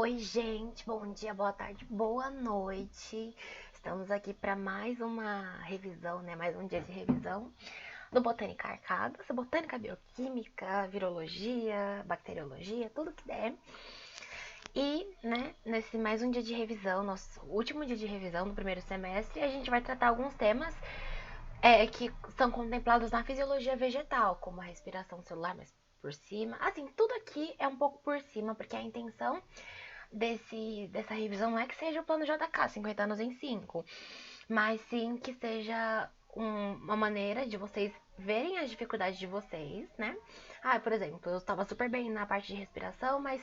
Oi, gente, bom dia, boa tarde, boa noite. Estamos aqui para mais uma revisão, né? Mais um dia de revisão do Botânica Arcadas, botânica bioquímica, virologia, bacteriologia, tudo que der. E, né, nesse mais um dia de revisão, nosso último dia de revisão do primeiro semestre, a gente vai tratar alguns temas que são contemplados na fisiologia vegetal, como a respiração celular, mas por cima. Assim, tudo aqui é um pouco por cima, porque a intenção dessa revisão não é que seja o plano JK, 50 anos em 5, mas sim que seja uma maneira de vocês verem as dificuldades de vocês, né? Por exemplo, eu estava super bem na parte de respiração, mas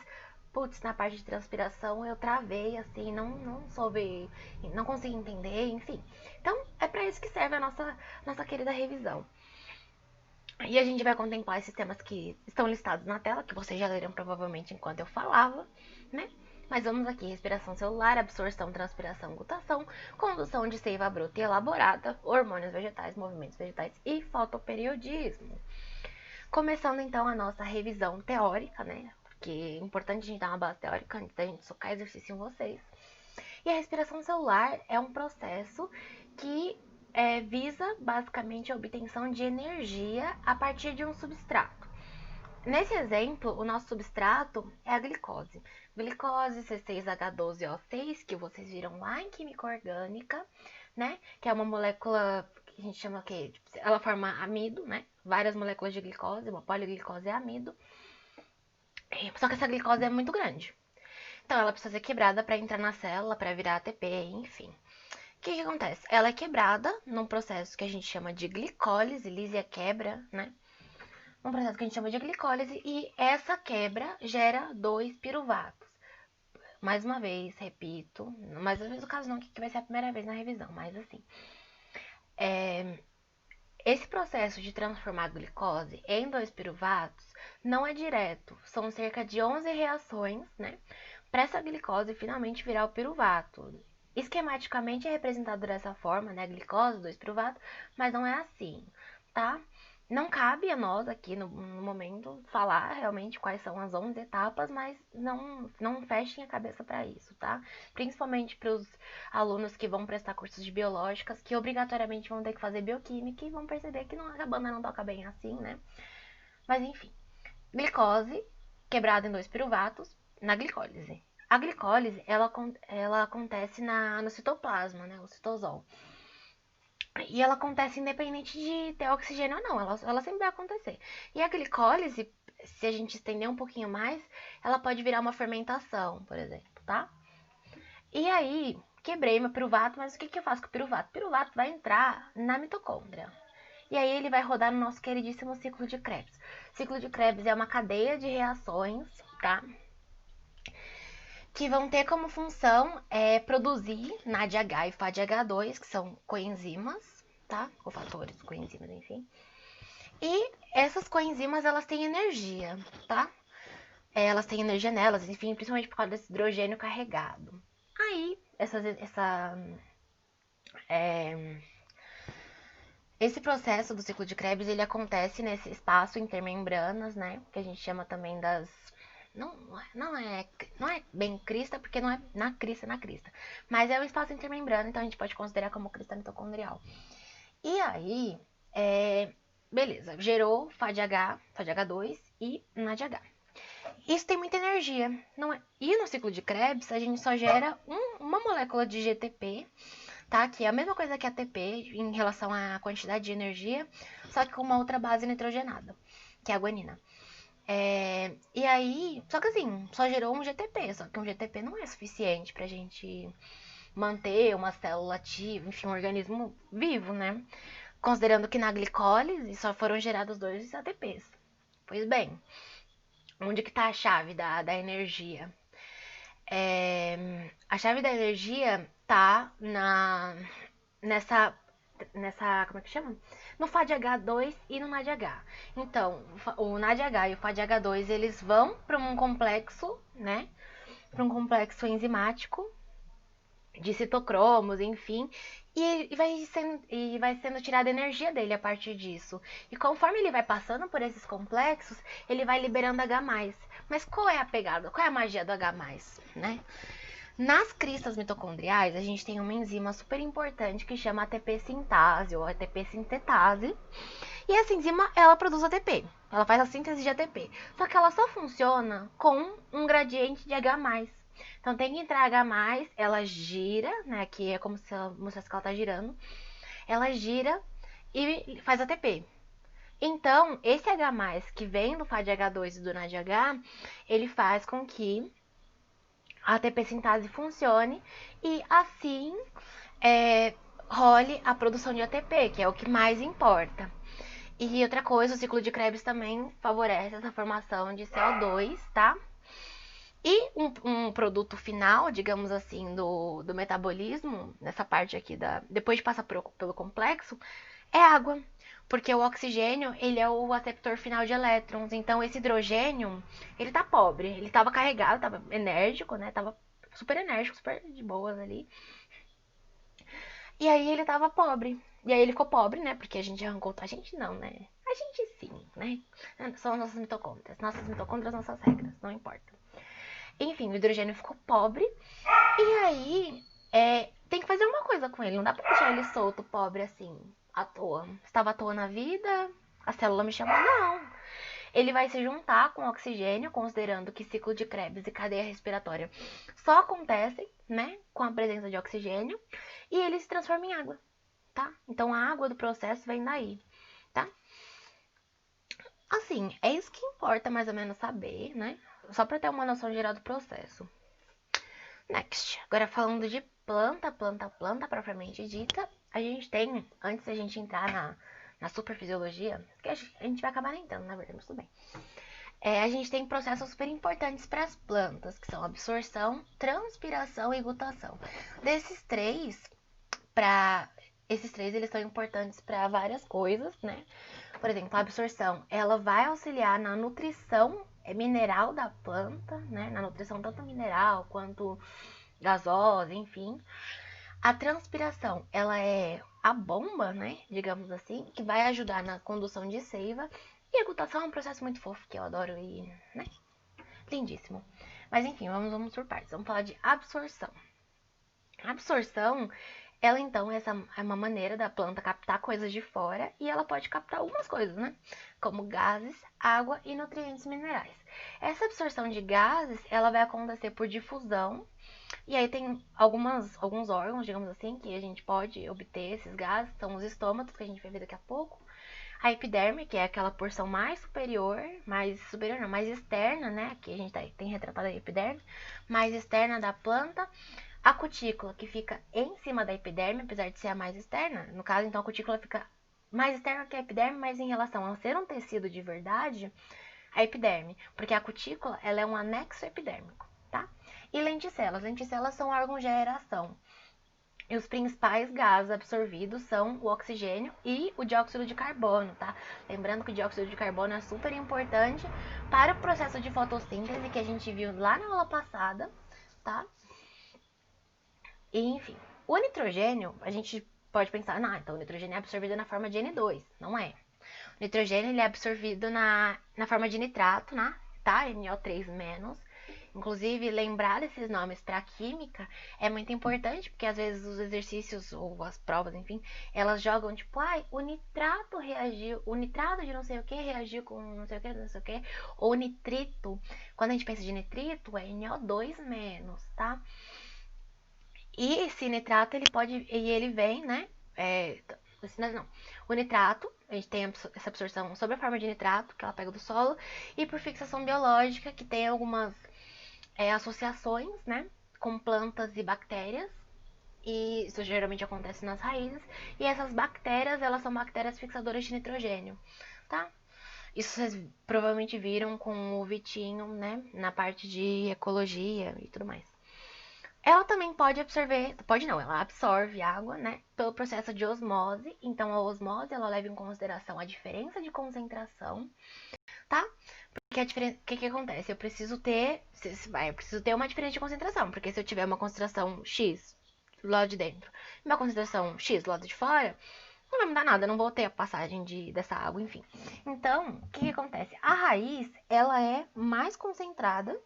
putz, na parte de transpiração eu travei, assim, não soube, não consegui entender, enfim. Então, é para isso que serve a nossa querida revisão. E a gente vai contemplar esses temas que estão listados na tela, que vocês já leram provavelmente enquanto eu falava, né? Mas vamos aqui: respiração celular, absorção, transpiração, gutação, condução de seiva bruta e elaborada, hormônios vegetais, movimentos vegetais e fotoperiodismo. Começando então a nossa revisão teórica, né? Porque é importante a gente dar uma base teórica antes da gente socar exercício em vocês. E a respiração celular é um processo que visa basicamente a obtenção de energia a partir de um substrato. Nesse exemplo, o nosso substrato é a glicose. Glicose C6H12O6, que vocês viram lá em química orgânica, né? Que é uma molécula que a gente chama que ela forma amido, né? Várias moléculas de glicose, uma poliglicose é amido. Só que essa glicose é muito grande. Então ela precisa ser quebrada para entrar na célula, para virar ATP, enfim. O que acontece? Ela é quebrada num processo que a gente chama de glicólise, lise é quebra, né? Um processo que a gente chama de glicólise, e essa quebra gera 2 piruvatos. Mais uma vez, repito, mas no caso não, que vai ser a primeira vez na revisão, mas assim. Esse processo de transformar a glicose em 2 piruvatos não é direto, são cerca de 11 reações, né? Para essa glicose finalmente virar o piruvato. Esquematicamente é representado dessa forma, né? Glicose, 2 piruvato, mas não é assim, tá? Não cabe a nós aqui no momento falar realmente quais são as 11 etapas, mas não fechem a cabeça para isso, tá? Principalmente para os alunos que vão prestar cursos de biológicas, que obrigatoriamente vão ter que fazer bioquímica e vão perceber que a banda não toca bem assim, né? Mas enfim, glicose quebrada em 2 piruvatos na glicólise. A glicólise, ela acontece no citoplasma, né? O citosol. E ela acontece independente de ter oxigênio ou não, ela sempre vai acontecer. E a glicólise, se a gente estender um pouquinho mais, ela pode virar uma fermentação, por exemplo, tá? E aí, quebrei meu piruvato, mas o que eu faço com o piruvato? O piruvato vai entrar na mitocôndria. E aí ele vai rodar no nosso queridíssimo ciclo de Krebs. O ciclo de Krebs é uma cadeia de reações, tá? Que vão ter como função produzir NADH e FADH2, que são coenzimas, tá? Cofatores, coenzimas, enfim. E essas coenzimas, elas têm energia, tá? Elas têm energia nelas, enfim, principalmente por causa desse hidrogênio carregado. Aí, esse processo do ciclo de Krebs, ele acontece nesse espaço intermembranas, né? Que a gente chama também das... Não é bem crista, porque não é na crista. Mas é o espaço intermembrana, então a gente pode considerar como crista mitocondrial. E aí, beleza, gerou FADH, FADH2 e NADH. Isso tem muita energia, não é? E no ciclo de Krebs, a gente só gera uma molécula de GTP, tá? Que é a mesma coisa que ATP em relação à quantidade de energia, só que com uma outra base nitrogenada, que é a guanina. E aí, só que assim, só gerou um GTP, só que um GTP não é suficiente pra gente manter uma célula ativa, enfim, um organismo vivo, né? Considerando que na glicólise só foram gerados 2 ATPs. Pois bem, onde que tá a chave da energia? A chave da energia tá nessa, como é que chama? No FADH2 e no NADH. Então, o NADH e o FADH2, eles vão para um complexo, né? Para um complexo enzimático de citocromos, enfim, e vai sendo tirada energia dele a partir disso. E conforme ele vai passando por esses complexos, ele vai liberando H+. Mas qual é a pegada? Qual é a magia do H+, né? Nas cristas mitocondriais, a gente tem uma enzima super importante que chama ATP sintase ou ATP sintetase. E essa enzima, ela produz ATP. Ela faz a síntese de ATP. Só que ela só funciona com um gradiente de H+. Então tem que entrar H+, ela gira, né? Que é como se ela mostrasse que ela tá girando. Ela gira e faz ATP. Então, esse H+, que vem do FADH2 e do NADH, ele faz com que a ATP sintase funcione e assim role a produção de ATP, que é o que mais importa. E outra coisa, o ciclo de Krebs também favorece essa formação de CO2, tá? E um produto final, digamos assim, do metabolismo, nessa parte aqui, depois de passar pelo complexo, é água. Porque o oxigênio, ele é o aceptor final de elétrons. Então, esse hidrogênio, ele tá pobre. Ele tava carregado, tava enérgico, né? Tava super enérgico, super de boas ali. E aí ele tava pobre. E aí ele ficou pobre, né? Porque a gente arrancou... A gente não, né? A gente sim, né? São nossas mitocôndrias. Nossas mitocôndrias, nossas regras. Não importa. Enfim, o hidrogênio ficou pobre. E aí, tem que fazer uma coisa com ele. Não dá pra deixar ele solto, pobre, assim, à toa. Estava à toa na vida, a célula me chamou, não. Ele vai se juntar com o oxigênio, considerando que ciclo de Krebs e cadeia respiratória só acontecem, né, com a presença de oxigênio. E ele se transforma em água, tá? Então, a água do processo vem daí, tá? Assim, é isso que importa mais ou menos saber, né? Só pra ter uma noção geral do processo. Next. Agora falando de planta propriamente dita, a gente tem, antes da gente entrar na superfisiologia, que a gente vai acabar nem entrando, na verdade, mas tudo bem. A gente tem processos super importantes para as plantas, que são absorção, transpiração e gutação. Desses três, esses três eles são importantes para várias coisas, né? Por exemplo, a absorção, ela vai auxiliar na nutrição mineral da planta, né? Na nutrição tanto mineral quanto gasosa, enfim. A transpiração, ela é a bomba, né? Digamos assim, que vai ajudar na condução de seiva. E a gutação é um processo muito fofo que eu adoro e, né? Lindíssimo. Mas enfim, vamos por partes. Vamos falar de absorção. A absorção, ela então é uma maneira da planta captar coisas de fora e ela pode captar algumas coisas, né? Como gases, água e nutrientes minerais. Essa absorção de gases, ela vai acontecer por difusão. E aí tem alguns órgãos, digamos assim, que a gente pode obter esses gases. São os estômatos, que a gente vai ver daqui a pouco. A epiderme, que é aquela porção mais externa, né? Que a gente tem retratado a epiderme, mais externa da planta. A cutícula, que fica em cima da epiderme, apesar de ser a mais externa. No caso, então, a cutícula fica mais externa que a epiderme, mas em relação a ser um tecido de verdade, a epiderme. Porque a cutícula, ela é um anexo epidérmico, tá? E lenticelas. Lenticelas são órgãos de aeração. E os principais gases absorvidos são o oxigênio e o dióxido de carbono, tá? Lembrando que o dióxido de carbono é super importante para o processo de fotossíntese que a gente viu lá na aula passada, tá? E, enfim, o nitrogênio, a gente pode pensar, então o nitrogênio é absorvido na forma de N2. Não é. O nitrogênio ele é absorvido na forma de nitrato, né? Tá? NO3-. Inclusive, lembrar desses nomes para química é muito importante, porque às vezes os exercícios ou as provas, enfim, elas jogam tipo, o nitrato reagiu, o nitrato de não sei o que reagiu com não sei o que, ou nitrito. Quando a gente pensa de nitrito, é NO2-, tá? E esse nitrato, ele vem, né? Não. O nitrato, a gente tem essa absorção sob a forma de nitrato, que ela pega do solo, e por fixação biológica, que tem algumas associações, né? Com plantas e bactérias. E isso geralmente acontece nas raízes. E essas bactérias, elas são bactérias fixadoras de nitrogênio, tá? Isso vocês provavelmente viram com o Vitinho, né? Na parte de ecologia e tudo mais. Ela também pode absorver, ela absorve água, né, pelo processo de osmose. Então, a osmose, ela leva em consideração a diferença de concentração, tá? Porque o que acontece? Eu preciso ter uma diferença de concentração, porque se eu tiver uma concentração X do lado de dentro e uma concentração X do lado de fora, não vai mudar nada, eu não vou ter a passagem dessa água, enfim. Então, o que acontece? A raiz, ela é mais concentrada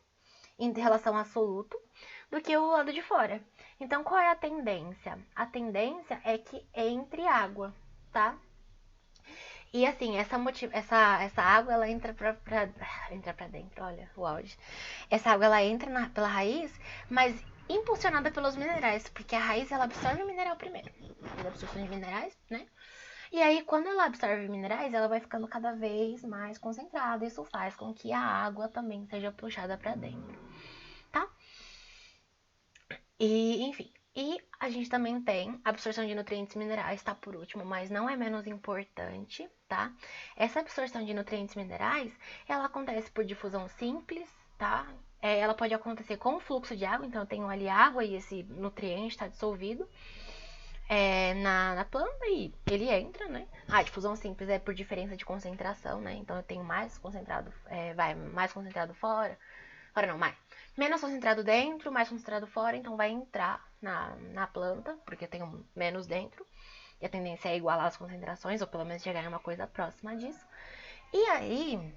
em relação ao soluto do que o lado de fora. Então, qual é a tendência? A tendência é que entre água, tá? E assim, essa água, ela entra pra dentro, olha o áudio. Essa água, ela entra pela raiz, mas impulsionada pelos minerais, porque a raiz, ela absorve o mineral primeiro. Faz absorção de minerais, né? E aí, quando ela absorve minerais, ela vai ficando cada vez mais concentrada. Isso faz com que a água também seja puxada para dentro, tá? E, enfim. E a gente também tem a absorção de nutrientes minerais, tá por último, mas não é menos importante, tá? Essa absorção de nutrientes minerais, ela acontece por difusão simples, tá? Ela pode acontecer com o fluxo de água, então eu tenho ali água e esse nutriente está dissolvido na planta e ele entra, né? A difusão simples é por diferença de concentração, né? Então eu tenho mais concentrado, mais concentrado fora. Fora não, menos concentrado dentro, mais concentrado fora, então vai entrar na planta, porque eu tenho menos dentro. E a tendência é igualar as concentrações, ou pelo menos chegar em uma coisa próxima disso. E aí,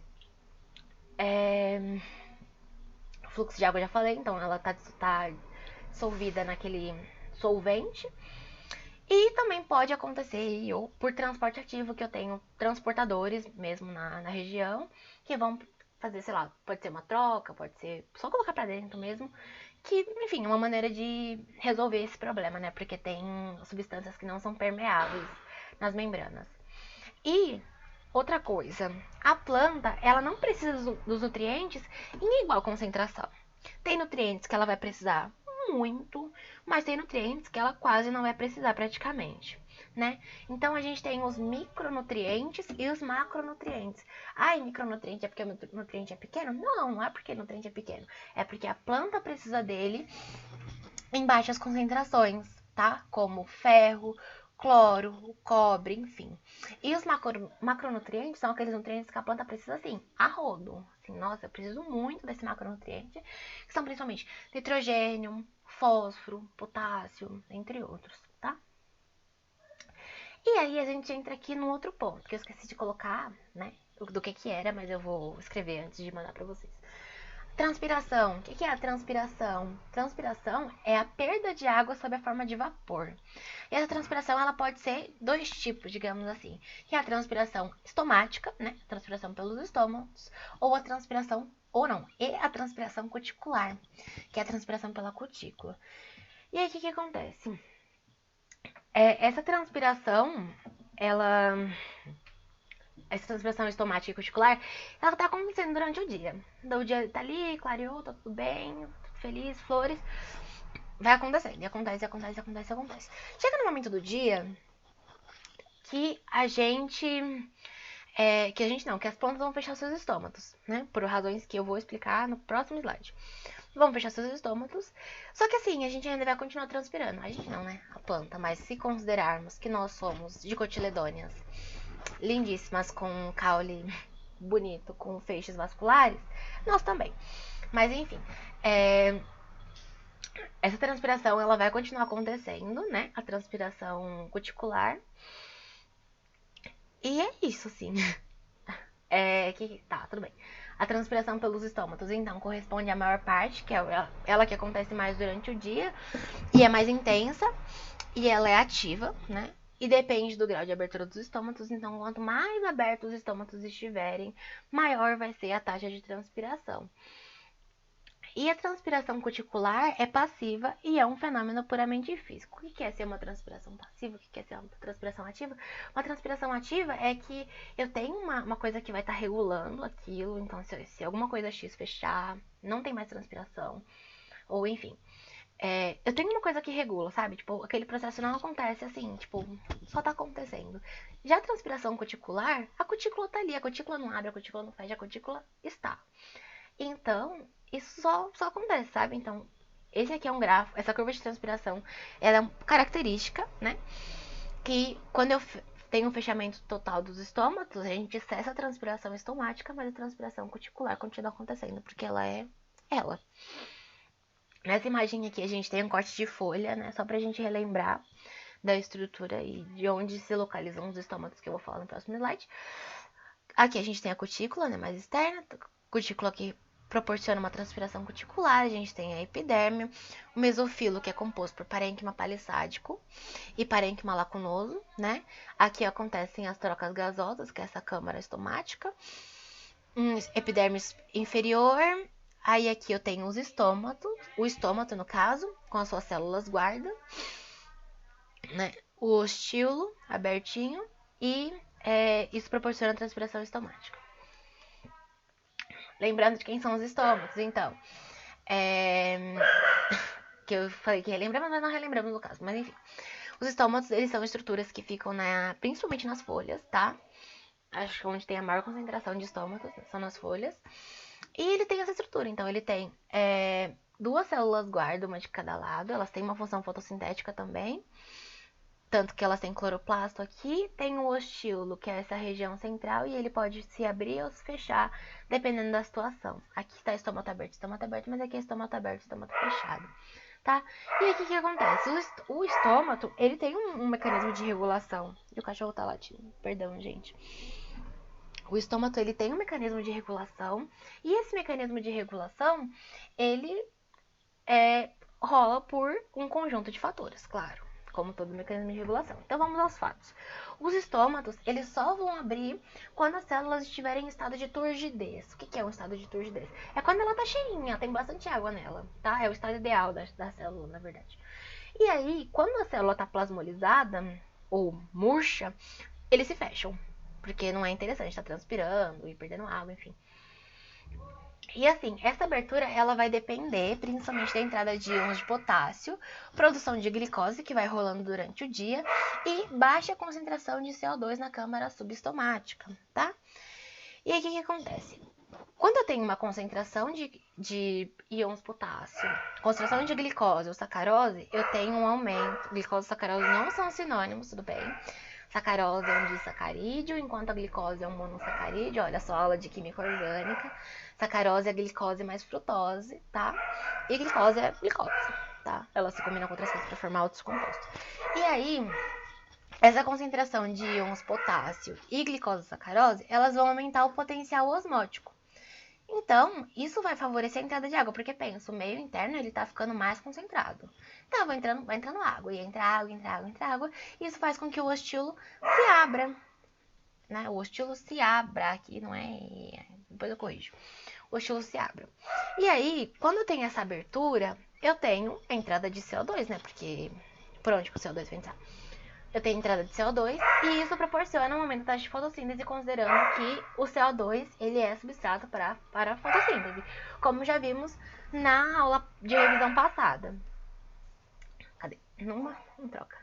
o fluxo de água eu já falei, então ela tá dissolvida naquele solvente. E também pode acontecer ou por transporte ativo, que eu tenho transportadores mesmo na região, que vão fazer, sei lá, pode ser uma troca, pode ser só colocar pra dentro mesmo, que, enfim, é uma maneira de resolver esse problema, né? Porque tem substâncias que não são permeáveis nas membranas. E outra coisa, a planta, ela não precisa dos nutrientes em igual concentração. Tem nutrientes que ela vai precisar muito, mas tem nutrientes que ela quase não vai precisar praticamente, né? Então a gente tem os micronutrientes e os macronutrientes. Ai, micronutriente é porque o nutriente é pequeno? Não, não é porque o nutriente é pequeno. É porque a planta precisa dele em baixas concentrações, tá? Como ferro, cloro, cobre, enfim. E os macronutrientes são aqueles nutrientes que a planta precisa, assim, a rodo. Assim, nossa, eu preciso muito desse macronutriente, que são principalmente nitrogênio, fósforo, potássio, entre outros, tá? E aí a gente entra aqui no outro ponto, que eu esqueci de colocar, né? Do que era, mas eu vou escrever antes de mandar pra vocês. Transpiração. O que é a transpiração? Transpiração é a perda de água sob a forma de vapor. E essa transpiração ela pode ser dois tipos, digamos assim. Que é a transpiração estomática, né? A transpiração pelos estômagos, ou a transpiração, ou não, e a transpiração cuticular, que é a transpiração pela cutícula. E aí o que acontece? Essa transpiração, essa transpiração estomática e cuticular, ela tá acontecendo durante o dia. Então, o dia tá ali, clareou, tá tudo bem, tudo feliz, flores. Vai acontecendo, e acontece. Chega no momento do dia que que as plantas vão fechar seus estômatos, né? Por razões que eu vou explicar no próximo slide. Vão fechar seus estômatos. Só que assim, a gente ainda vai continuar transpirando. A gente não, né? A planta. Mas se considerarmos que nós somos dicotiledôneas lindíssimas, com um caule bonito, com feixes vasculares, nós também. Mas enfim, essa transpiração ela vai continuar acontecendo, né? A transpiração cuticular. E é isso, assim. Tá, tudo bem. A transpiração pelos estômatos, então, corresponde à maior parte, que é ela que acontece mais durante o dia e é mais intensa e ela é ativa, né? E depende do grau de abertura dos estômatos, então quanto mais abertos os estômatos estiverem, maior vai ser a taxa de transpiração. E a transpiração cuticular é passiva e é um fenômeno puramente físico. O que é ser uma transpiração passiva? O que é ser uma transpiração ativa? Uma transpiração ativa é que eu tenho uma coisa que vai estar regulando aquilo, então se alguma coisa X fechar, não tem mais transpiração, ou enfim. Eu tenho uma coisa que regula, sabe? Tipo, aquele processo não acontece assim, tipo, só tá acontecendo. Já a transpiração cuticular, a cutícula tá ali, a cutícula não abre, a cutícula não fecha, a cutícula está. Então, isso só acontece, sabe? Então, esse aqui é um gráfico, essa curva de transpiração, ela é uma característica, né? Que quando eu tenho um fechamento total dos estômatos, a gente cessa a transpiração estomática, mas a transpiração cuticular continua acontecendo, porque ela é ela. Nessa imagem aqui a gente tem um corte de folha, né? Só pra gente relembrar. da estrutura e de onde se localizam os estômatos, que eu vou falar no próximo slide. Aqui a gente tem a cutícula, né, mais externa, cutícula que proporciona uma transpiração cuticular, a gente tem a epiderme, o mesofilo, que é composto por parênquima palissádico e parênquima lacunoso, né? Aqui acontecem as trocas gasosas, que é essa câmara estomática, epidermis inferior, aí aqui eu tenho os estômatos, o estômato no caso, com as suas células guarda, né? O ostíolo abertinho e isso proporciona transpiração estomática. Lembrando de quem são os estômatos, então. Que eu falei que relembramos, mas não relembramos no caso. Mas enfim. Os estômatos, eles são estruturas que ficam principalmente nas folhas, tá? Acho que onde tem a maior concentração de estômatos são nas folhas. E ele tem essa estrutura. Então, ele tem duas células guarda, uma de cada lado. Elas têm uma função fotossintética também. Tanto que elas têm cloroplasto aqui, tem o ostíolo, que é essa região central, e ele pode se abrir ou se fechar, dependendo da situação. Aqui está estômato aberto, mas aqui é estômato aberto, estômato fechado, tá? E aí, o que acontece? O estômato, ele tem um mecanismo de regulação. E o cachorro tá latindo, perdão, gente. O estômato, ele tem um mecanismo de regulação, e esse mecanismo de regulação, ele rola por um conjunto de fatores, claro, como todo mecanismo de regulação. Então vamos aos fatos. Os estômatos, eles só vão abrir quando as células estiverem em estado de turgidez. O que é um estado de turgidez? É quando ela tá cheinha, tem bastante água nela, tá? É o estado ideal da célula, na verdade. E aí, quando a célula tá plasmolizada ou murcha, eles se fecham, porque não é interessante estar transpirando e perdendo água, enfim. E assim, essa abertura ela vai depender principalmente da entrada de íons de potássio, produção de glicose que vai rolando durante o dia e baixa concentração de CO2 na câmara subestomática, tá? E aí o que acontece? Quando eu tenho uma concentração de íons potássio, concentração de glicose ou sacarose, eu tenho um aumento. Glicose e sacarose não são sinônimos, tudo bem? Sacarose é um disacarídeo, enquanto a glicose é um monossacarídeo. Olha só, aula de química orgânica. Sacarose é glicose mais frutose, tá? E glicose é glicose, tá? Ela se combina com outras coisas para formar outros compostos. E aí, essa concentração de íons potássio e glicose e sacarose, elas vão aumentar o potencial osmótico. Então, isso vai favorecer a entrada de água, porque pensa, o meio interno ele tá ficando mais concentrado. Então, vai entrando água, e entra água, e isso faz com que o ostíolo se abra, né? O ostíolo se abra, aqui não é... Depois eu corrijo. O ostíolo se abra. E aí, quando tem essa abertura, eu tenho a entrada de CO2, né? Porque por onde que o CO2 vai entrar? Eu tenho entrada de CO2 e isso proporciona um aumento da taxa de fotossíntese, considerando que o CO2 ele é substrato para a fotossíntese, como já vimos na aula de revisão passada. Cadê? Não troca.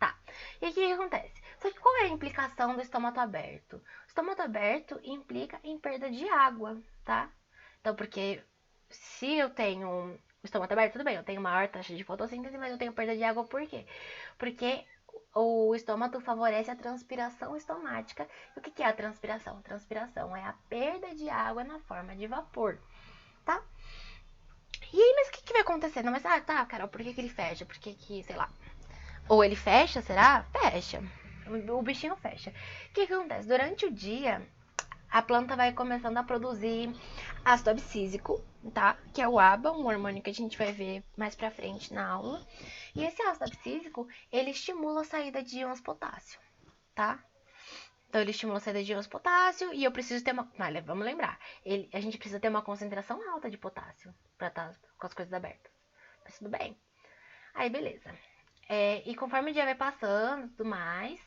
Tá. E o que acontece? Só que qual é a implicação do estômato aberto? O estômato aberto implica em perda de água, tá? Então, porque se eu tenho o estômato aberto, tudo bem, eu tenho maior taxa de fotossíntese, mas eu tenho perda de água por quê? Porque o estômago favorece a transpiração estomática. E o que é a transpiração? Transpiração é a perda de água na forma de vapor, tá? E aí, mas o que vai acontecer? Não, mas, tá, Carol, por que ele fecha? Por que, sei lá... Ou ele fecha, será? Fecha. O bichinho fecha. O que acontece? Durante o dia, a planta vai começando a produzir ácido abscísico, tá? Que é o ABA, um hormônio que a gente vai ver mais pra frente na aula. E esse ácido abscísico, ele estimula a saída de íons potássio, tá? Então, ele estimula a saída de íons potássio e eu preciso ter uma... Olha, vamos lembrar. A gente precisa ter uma concentração alta de potássio pra estar com as coisas abertas. Mas tudo bem. Aí, beleza. E conforme o dia vai passando e tudo mais,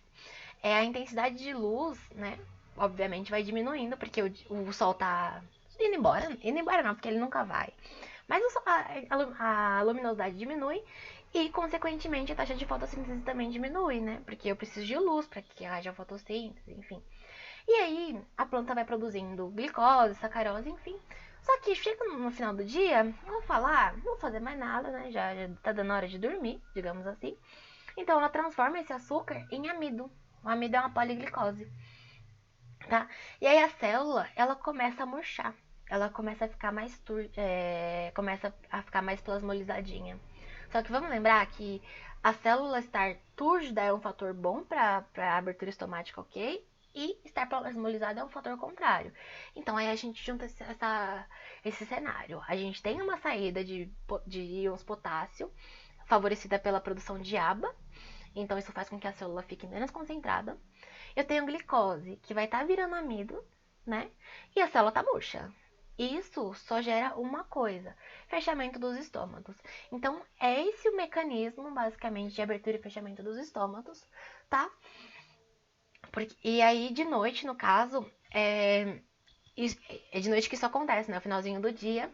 a intensidade de luz, né, obviamente vai diminuindo, porque o sol tá indo embora. Indo embora não, porque ele nunca vai. Mas a luminosidade diminui e, consequentemente, a taxa de fotossíntese também diminui, né? Porque eu preciso de luz para que haja fotossíntese, enfim. E aí, a planta vai produzindo glicose, sacarose, enfim. Só que chega no final do dia, eu vou falar, não vou fazer mais nada, né? Já tá dando hora de dormir, digamos assim. Então, ela transforma esse açúcar em amido. O amido é uma poliglicose, tá? E aí a célula, ela começa a murchar. Ela começa a ficar mais começa a ficar mais plasmolizadinha. Só que vamos lembrar que a célula estar túrgida é um fator bom para a abertura estomática, ok? E estar plasmolizada é um fator contrário. Então aí a gente junta esse cenário. A gente tem uma saída de íons potássio, favorecida pela produção de ABA. Então isso faz com que a célula fique menos concentrada. Eu tenho glicose, que vai estar virando amido, né? E a célula tá murcha. Isso só gera uma coisa: fechamento dos estômatos. Então, é esse o mecanismo, basicamente, de abertura e fechamento dos estômatos, tá? E aí, de noite, no caso, é de noite que isso acontece, né? No finalzinho do dia.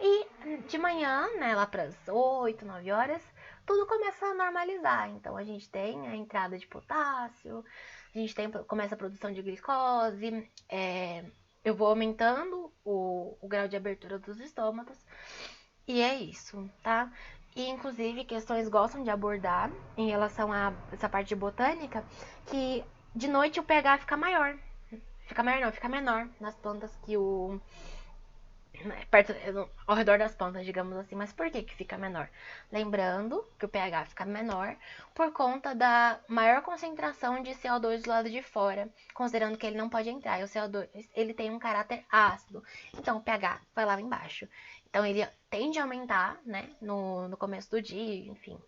E de manhã, né, lá para as 8, 9 horas, tudo começa a normalizar. Então, a gente tem a entrada de potássio, a gente começa a produção de glicose, eu vou aumentando o grau de abertura dos estômatos. E é isso, tá? E, inclusive, questões gostam de abordar em relação a essa parte de botânica, que de noite o pH fica maior. Fica maior não, fica menor nas plantas que o... perto, ao redor das plantas, digamos assim. Mas por que que fica menor? Lembrando que o pH fica menor por conta da maior concentração de CO2 do lado de fora, considerando que ele não pode entrar. E o CO2 ele tem um caráter ácido, então o pH vai lá embaixo. Então ele tende a aumentar, né, no começo do dia, enfim.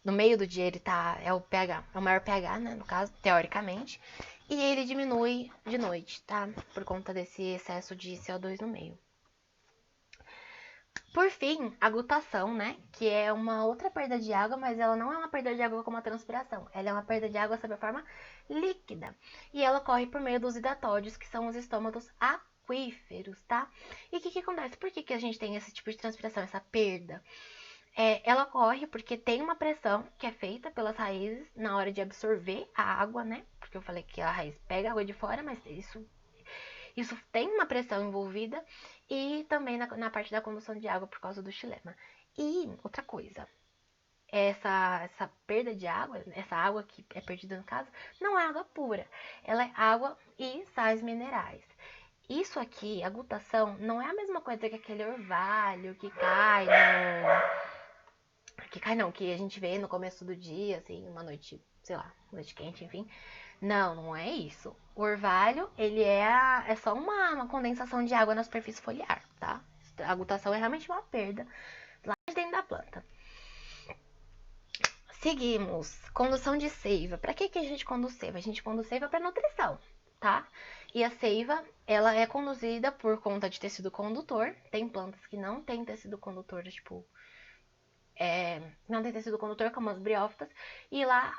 No meio do dia ele tá, é o pH, é o maior pH, né, no caso, teoricamente. E ele diminui de noite, tá? Por conta desse excesso de CO2 no meio. Por fim, a glutação, né? Que é uma outra perda de água, mas ela não é uma perda de água como a transpiração. Ela é uma perda de água sob a forma líquida. E ela ocorre por meio dos hidratódios, que são os estômatos aquíferos, tá? E o que acontece? Por que a gente tem esse tipo de transpiração, essa perda? Ela ocorre porque tem uma pressão que é feita pelas raízes na hora de absorver a água, né? Porque eu falei que a raiz pega a água de fora, mas isso tem uma pressão envolvida, e também na parte da condução de água por causa do xilema. E outra coisa, essa perda de água, essa água que é perdida no caso, não é água pura. Ela é água e sais minerais. Isso aqui, a glutação, não é a mesma coisa que aquele orvalho que cai no... Que cai não, que a gente vê no começo do dia, assim, uma noite, sei lá, noite quente, enfim. Não, não é isso. O orvalho, ele é só uma condensação de água na superfície foliar, tá? A glutação é realmente uma perda lá de dentro da planta. Seguimos. Condução de seiva. Para que a gente conduz seiva? A gente conduz seiva para nutrição, tá? E a seiva, ela é conduzida por conta de tecido condutor. Tem plantas que não tem tecido condutor, tipo... não tem tecido condutor, como as briófitas. E lá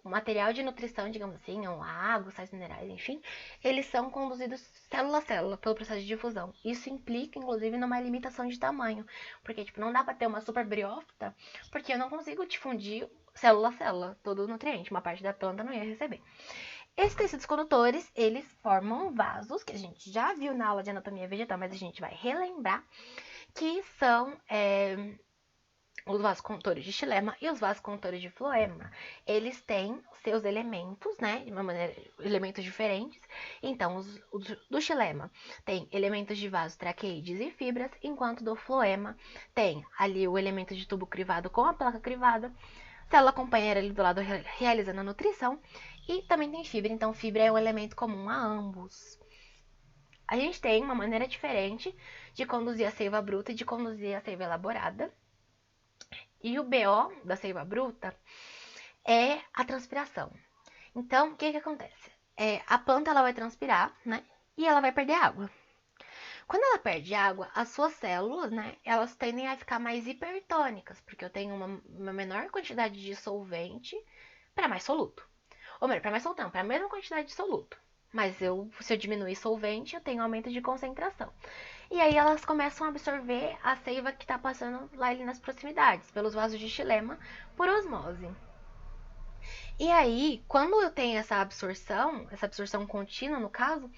o material de nutrição, digamos assim, ou a água, sais minerais, enfim, eles são conduzidos célula a célula pelo processo de difusão. Isso implica, inclusive, numa limitação de tamanho, porque tipo, não dá para ter uma super briófita, porque eu não consigo difundir célula a célula todo o nutriente, uma parte da planta não ia receber. Esses tecidos condutores, eles formam vasos, que a gente já viu na aula de anatomia vegetal, mas a gente vai relembrar, que são os vasocondutores de xilema e os vasocondutores de floema. Eles têm seus elementos, né, de uma maneira, elementos diferentes. Então, os do xilema tem elementos de vasos traqueídeos e fibras, enquanto do floema tem ali o elemento de tubo crivado com a placa crivada, célula companheira ali do lado realizando a nutrição, e também tem fibra, então fibra é um elemento comum a ambos. A gente tem uma maneira diferente de conduzir a seiva bruta e de conduzir a seiva elaborada. E o BO da seiva bruta é a transpiração. Então, o que acontece? A planta ela vai transpirar, né? E ela vai perder água. Quando ela perde água, as suas células, né? Elas tendem a ficar mais hipertônicas, porque eu tenho uma menor quantidade de solvente para mais soluto. Ou melhor, para mais soluto não, para a mesma quantidade de soluto. Mas se eu diminuir solvente, eu tenho aumento de concentração. E aí elas começam a absorver a seiva que está passando lá ali nas proximidades, pelos vasos de xilema, por osmose. E aí, quando eu tenho essa absorção contínua no caso,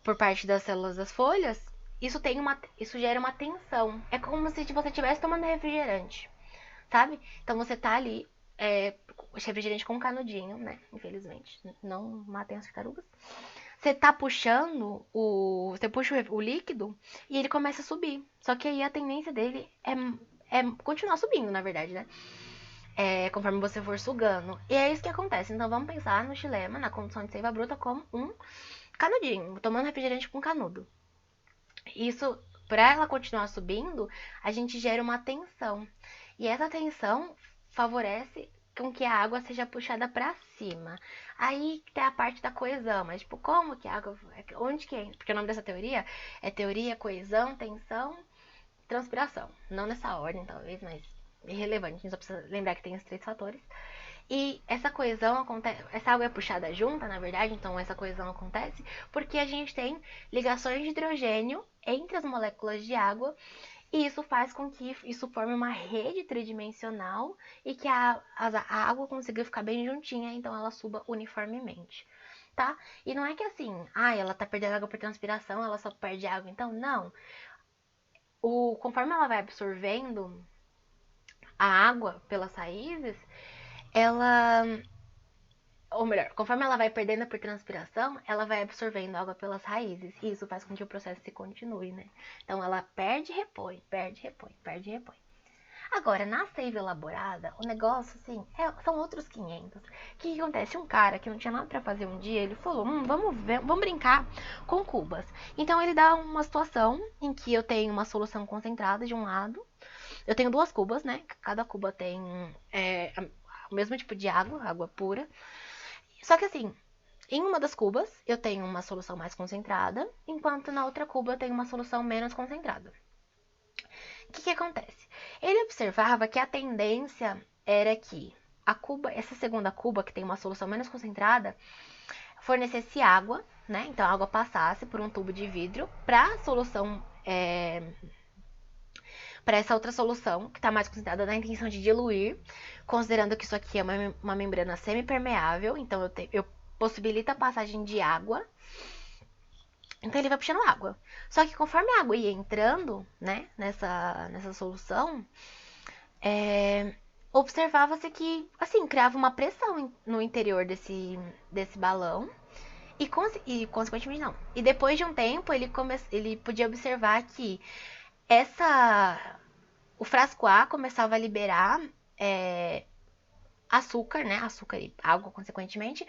por parte das células das folhas, isso gera uma tensão. É como se você estivesse tomando refrigerante, sabe? Então você tá ali, refrigerante com canudinho, né? Infelizmente, não matem as tartarugas. Você tá puxando você puxa o líquido e ele começa a subir. Só que aí a tendência dele continuar subindo, na verdade, né? Conforme você for sugando. E é isso que acontece. Então vamos pensar no xilema, na condição de seiva bruta, como um canudinho, tomando refrigerante com canudo. Isso, para ela continuar subindo, a gente gera uma tensão. E essa tensão favorece com que a água seja puxada para cima. Aí tem a parte da coesão, mas tipo, como que a água, onde que é? Porque o nome dessa teoria é teoria, coesão, tensão, transpiração. Não nessa ordem, talvez, mas irrelevante. A gente só precisa lembrar que tem esses 3 fatores. E essa coesão acontece, essa água é puxada junta, na verdade, então essa coesão acontece porque a gente tem ligações de hidrogênio entre as moléculas de água e isso faz com que isso forme uma rede tridimensional e que a água consiga ficar bem juntinha, então ela suba uniformemente, tá? E não é que assim, ela tá perdendo água por transpiração, ela só perde água, então não. Conforme ela vai absorvendo a água pelas raízes, ela, ou melhor, conforme ela vai perdendo por transpiração, ela vai absorvendo água pelas raízes. E isso faz com que o processo se continue, né? Então ela perde, repõe, perde, repõe, perde, repõe. Agora, na seiva elaborada, o negócio, assim, são outros 500. O que acontece? Um cara que não tinha nada pra fazer um dia, ele falou, vamos brincar com cubas. Então ele dá uma situação em que eu tenho uma solução concentrada de um lado. Eu tenho 2 cubas, né? Cada cuba tem o mesmo tipo de água pura. Só que assim, em uma das cubas eu tenho uma solução mais concentrada, enquanto na outra cuba eu tenho uma solução menos concentrada. O que acontece? Ele observava que a tendência era que essa segunda cuba, que tem uma solução menos concentrada, fornecesse água, né? Então a água passasse por um tubo de vidro para a solução, para essa outra solução, que está mais concentrada na intenção de diluir, considerando que isso aqui é uma membrana semipermeável, então eu possibilita a passagem de água. Então ele vai puxando água. Só que conforme a água ia entrando, né, nessa solução, observava-se que, assim, criava uma pressão no interior desse balão. E consequentemente não. E depois de um tempo, ele podia observar que o frasco A começava a liberar açúcar, né? Açúcar e água, consequentemente.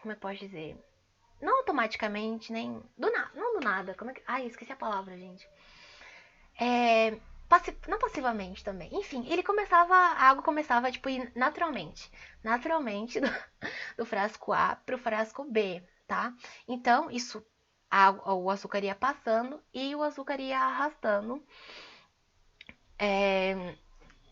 Como eu posso dizer? Não automaticamente, nem do nada. Não do nada. Esqueci a palavra, gente. Não passivamente também. Enfim, a água começava tipo, ir naturalmente. Naturalmente do frasco A pro frasco B, tá? Então, o açúcar ia passando e o açúcar ia arrastando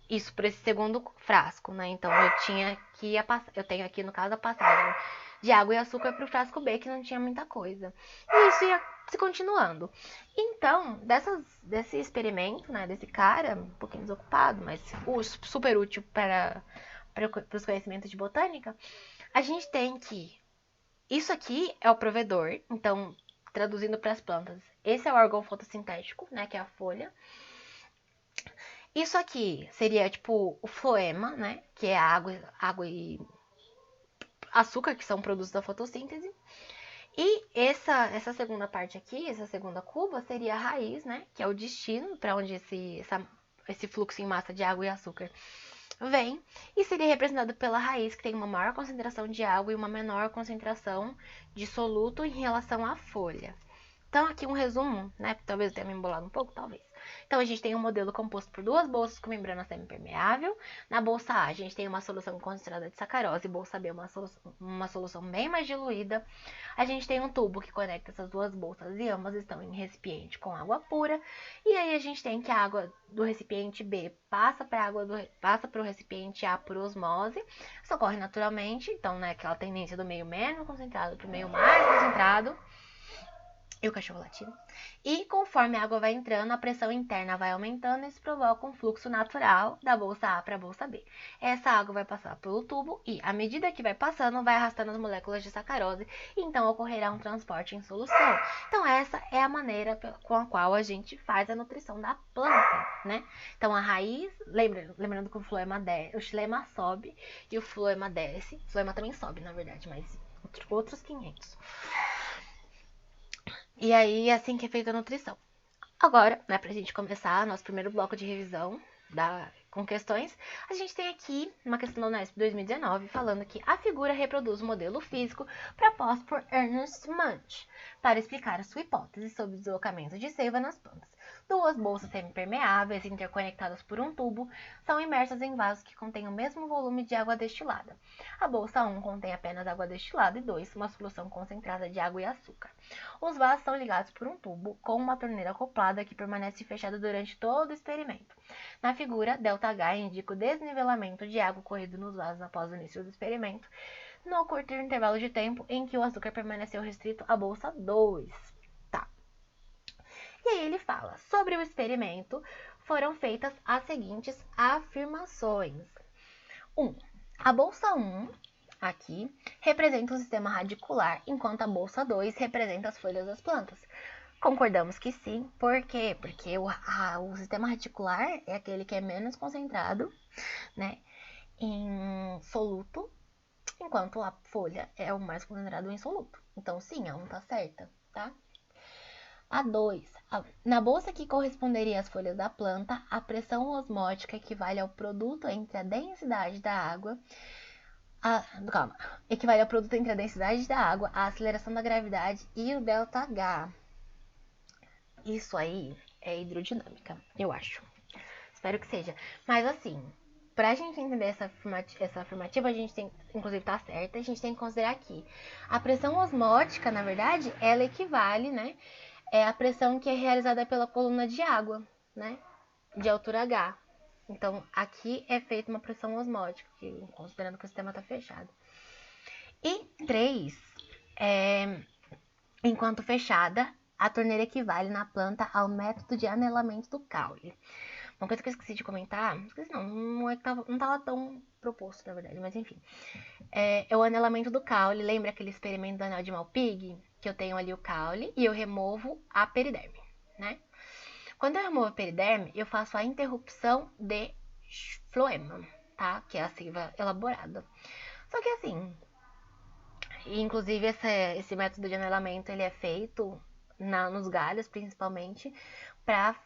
isso para esse segundo frasco, né? Então eu tenho aqui no caso a passagem de água e açúcar para o frasco B, que não tinha muita coisa. E isso ia se continuando. Então, desse experimento, né, desse cara, um pouquinho desocupado, mas super útil para os conhecimentos de botânica, a gente tem que isso aqui é o provedor, então, traduzindo para as plantas, esse é o órgão fotossintético, né, que é a folha. Isso aqui seria tipo o floema, né, que é a água e açúcar, que são produtos da fotossíntese. E essa segunda parte aqui, essa segunda cuba, seria a raiz, né, que é o destino para onde esse fluxo em massa de água e açúcar vem, e seria representado pela raiz, que tem uma maior concentração de água e uma menor concentração de soluto em relação à folha. Então, aqui um resumo, né? Talvez eu tenha me embolado um pouco, talvez. Então, a gente tem um modelo composto por 2 bolsas com membrana semipermeável. Na bolsa A, a gente tem uma solução concentrada de sacarose, bolsa B, uma solução bem mais diluída. A gente tem um tubo que conecta essas 2 bolsas e ambas estão em recipiente com água pura. E aí, a gente tem que a água do recipiente B passa para o recipiente A por osmose. Isso ocorre naturalmente, então, né, aquela tendência do meio menos concentrado para o meio mais concentrado. E o cachorro latindo. E conforme a água vai entrando, a pressão interna vai aumentando e isso provoca um fluxo natural da bolsa A para a bolsa B. Essa água vai passar pelo tubo e, à medida que vai passando, vai arrastando as moléculas de sacarose e então ocorrerá um transporte em solução. Então essa é a maneira com a qual a gente faz a nutrição da planta, né? Então a raiz, lembrando que o floema desce, o xilema sobe e o floema desce. O floema também sobe, na verdade, mas outros 500. E aí, assim que é feita a nutrição. Agora, né, pra gente começar nosso primeiro bloco de revisão com questões, a gente tem aqui uma questão da Unesp 2019 falando que a figura reproduz o modelo físico proposto por Ernest Munch para explicar a sua hipótese sobre o deslocamento de seiva nas plantas. Duas bolsas semipermeáveis interconectadas por um tubo são imersas em vasos que contêm o mesmo volume de água destilada. A bolsa 1 contém apenas água destilada e 2, uma solução concentrada de água e açúcar. Os vasos são ligados por um tubo com uma torneira acoplada que permanece fechada durante todo o experimento. Na figura, ΔH indica o desnivelamento de água ocorrido nos vasos após o início do experimento, no curto intervalo de tempo em que o açúcar permaneceu restrito à bolsa 2. Tá. E aí ele fala, sobre o experimento, foram feitas as seguintes afirmações. 1. A bolsa 1, aqui, representa o sistema radicular, enquanto a bolsa 2 representa as folhas das plantas. Concordamos que sim. Por quê? Porque o sistema radicular é aquele que é menos concentrado, né, em soluto, enquanto a folha é o mais concentrado em soluto. Então, sim, a 1 tá certa, tá? A 2. Na bolsa que corresponderia às folhas da planta, a pressão osmótica equivale ao produto entre a densidade da água equivale ao produto entre a densidade da água, a aceleração da gravidade e o ΔH. Isso aí é hidrodinâmica, eu acho. Espero que seja. Mas assim, pra gente entender essa afirmativa, a gente tem, inclusive tá certa, a gente tem que considerar que a pressão osmótica, na verdade, ela equivale, né, é a pressão que é realizada pela coluna de água, né, de altura H. Então, aqui é feita uma pressão osmótica, considerando que o sistema tá fechado. E 3, enquanto fechada, a torneira equivale na planta ao método de anelamento do caule. Uma coisa que eu esqueci de comentar, não estava tão proposto, na verdade, mas enfim. É o anelamento do caule. Lembra aquele experimento do anel de Malpighi? Que eu tenho ali o caule e eu removo a periderme, né? Quando eu removo a periderme, eu faço a interrupção de floema, tá? Que é a seiva elaborada. Só que assim, inclusive esse método de anelamento, ele é feito nos galhos, principalmente, para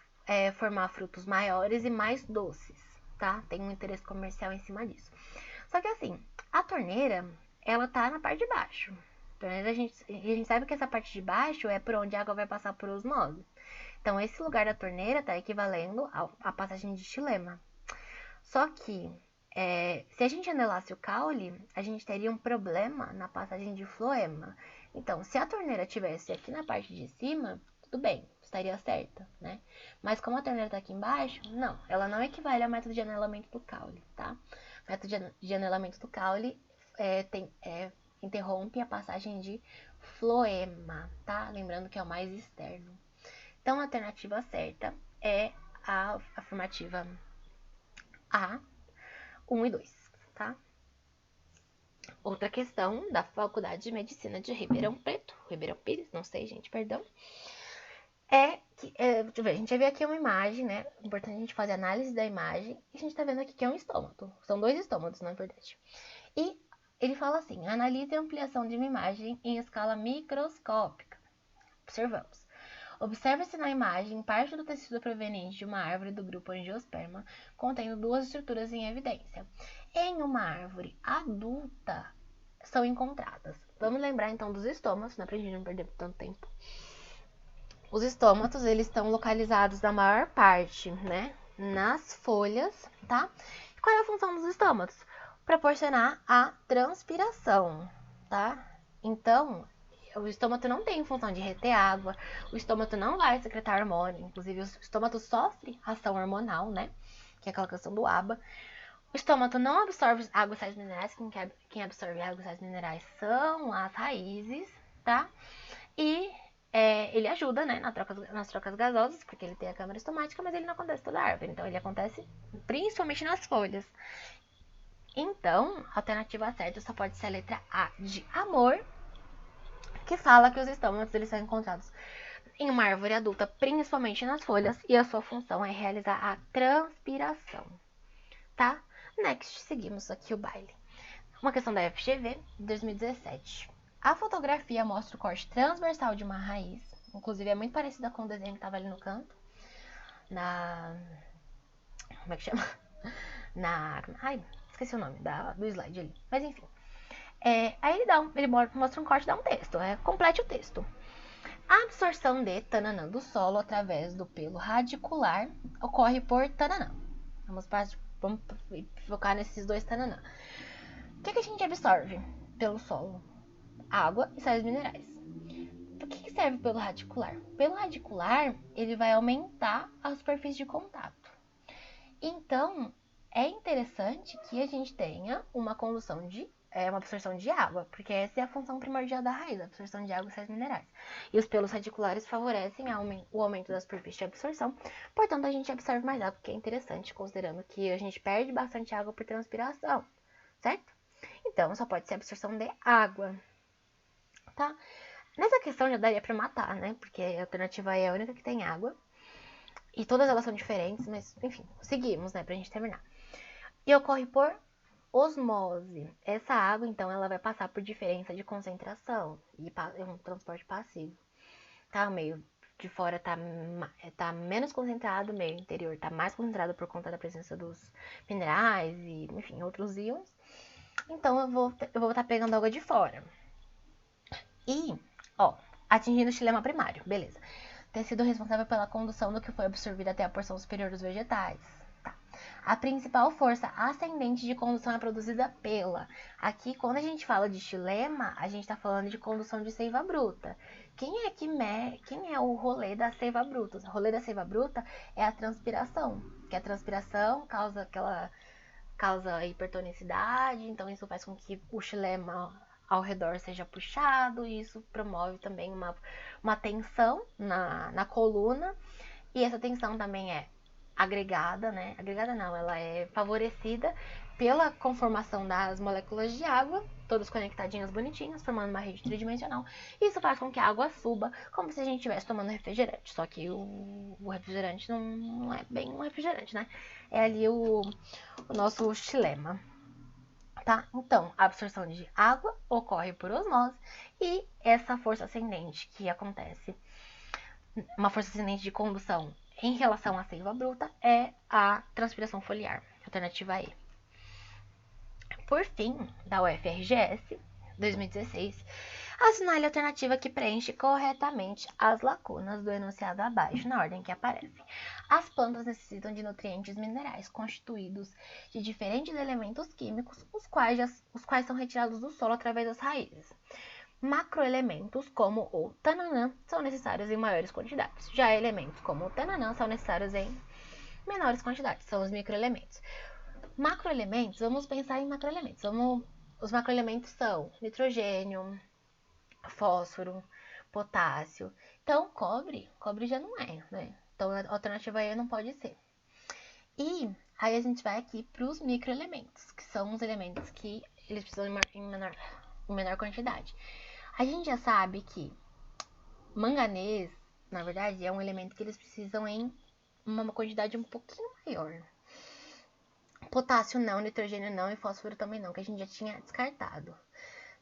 formar frutos maiores e mais doces, tá? Tem um interesse comercial em cima disso. Só que assim, a torneira, ela tá na parte de baixo. A torneira, a gente sabe que essa parte de baixo é por onde a água vai passar por osmose. Então, esse lugar da torneira tá equivalendo à passagem de xilema. Só que, se a gente anelasse o caule, a gente teria um problema na passagem de floema. Então, se a torneira tivesse aqui na parte de cima, tudo bem, estaria certa, né? Mas como a torneira tá aqui embaixo, não, ela não equivale ao método de anelamento do caule, tá? O método de anelamento do caule interrompe a passagem de floema, tá? Lembrando que é o mais externo. Então, a alternativa certa é a afirmativa A, 1 e 2, tá? Outra questão da Faculdade de Medicina de Ribeirão Pires, não sei, gente, perdão. Deixa eu ver, a gente já viu aqui uma imagem, né? É importante a gente fazer análise da imagem. E a gente tá vendo aqui que é um estômago. São 2 estômagos, na verdade. E ele fala assim, analise a ampliação de uma imagem em escala microscópica. Observamos. Observa-se na imagem parte do tecido proveniente de uma árvore do grupo Angiosperma, contendo 2 estruturas em evidência. Em uma árvore adulta, são encontradas. Vamos lembrar então dos estômatos, né, pra gente não perder tanto tempo. Os estômatos, eles estão localizados na maior parte, né, nas folhas, tá? E qual é a função dos estômatos? Proporcionar a transpiração, tá? Então, o estômato não tem função de reter água, o estômato não vai secretar hormônio, inclusive o estômato sofre ação hormonal, né? Que é aquela questão do ABA. O estômato não absorve água e sais minerais, quem absorve água e sais minerais são as raízes, tá? E ele ajuda, né, nas trocas gasosas, porque ele tem a câmara estomática, mas ele não acontece toda a árvore, então ele acontece principalmente nas folhas. Então, a alternativa certa só pode ser a letra A de amor, que fala que os estômatos eles são encontrados em uma árvore adulta, principalmente nas folhas, e a sua função é realizar a transpiração, tá? Next, seguimos aqui o baile. Uma questão da FGV, 2017. A fotografia mostra o corte transversal de uma raiz, inclusive é muito parecida com o desenho que estava ali no canto. na... Como é que chama? Ai, esqueci o nome do slide ali. Mas enfim. Aí ele mostra um corte e dá um texto. Complete o texto. A absorção de tananã do solo através do pelo radicular ocorre por tananã. Vamos focar nesses dois tananã. O que a gente absorve pelo solo? Água e sais minerais. Para que serve o pelo radicular? O pelo radicular, ele vai aumentar a superfície de contato. Então, é interessante que a gente tenha uma condução uma absorção de água, porque essa é a função primordial da raiz, a absorção de água e sais minerais. E os pelos radiculares favorecem o aumento da superfície de absorção, portanto a gente absorve mais água, que é interessante, considerando que a gente perde bastante água por transpiração, certo? Então só pode ser absorção de água, tá? Nessa questão já daria pra matar, né? Porque a alternativa é a única que tem água. E todas elas são diferentes, mas enfim, seguimos, né, pra gente terminar. E ocorre por osmose. Essa água, então, ela vai passar por diferença de concentração e é um transporte passivo. Tá? O meio de fora tá menos concentrado, o meio interior tá mais concentrado por conta da presença dos minerais e, enfim, outros íons. Então, eu vou estar pegando água de fora. E, atingindo o xilema primário, beleza. Ter sido responsável pela condução do que foi absorvido até a porção superior dos vegetais. A principal força ascendente de condução é produzida pela. Aqui, quando a gente fala de xilema, a gente está falando de condução de seiva bruta. Quem é o rolê da seiva bruta? O rolê da seiva bruta é a transpiração, que a transpiração causa hipertonicidade, então isso faz com que o xilema ao redor seja puxado, e isso promove também uma tensão na coluna, e essa tensão também é agregada, né? Agregada não, ela é favorecida pela conformação das moléculas de água, todas conectadinhas bonitinhas, formando uma rede tridimensional. Isso faz com que a água suba, como se a gente estivesse tomando refrigerante. Só que o refrigerante não é bem um refrigerante, né? É ali o nosso xilema. Tá? Então, a absorção de água ocorre por osmose e essa força ascendente que acontece, uma força ascendente de condução em relação à seiva bruta, é a transpiração foliar, alternativa E. Por fim, da UFRGS, 2016, assinale a alternativa que preenche corretamente as lacunas do enunciado abaixo, na ordem que aparecem. As plantas necessitam de nutrientes minerais constituídos de diferentes elementos químicos, os quais são retirados do solo através das raízes. Macroelementos, como o tananã, são necessários em maiores quantidades. Já elementos como o tananã são necessários em menores quantidades, são os microelementos. Macroelementos, vamos pensar em macroelementos. Os macroelementos são nitrogênio, fósforo, potássio. Então, cobre já não é, né? Então, a alternativa E não pode ser. E aí a gente vai aqui para os microelementos, que são os elementos que eles precisam em menor quantidade. A gente já sabe que manganês, na verdade, é um elemento que eles precisam em uma quantidade um pouquinho maior. Potássio não, nitrogênio não e fósforo também não, que a gente já tinha descartado.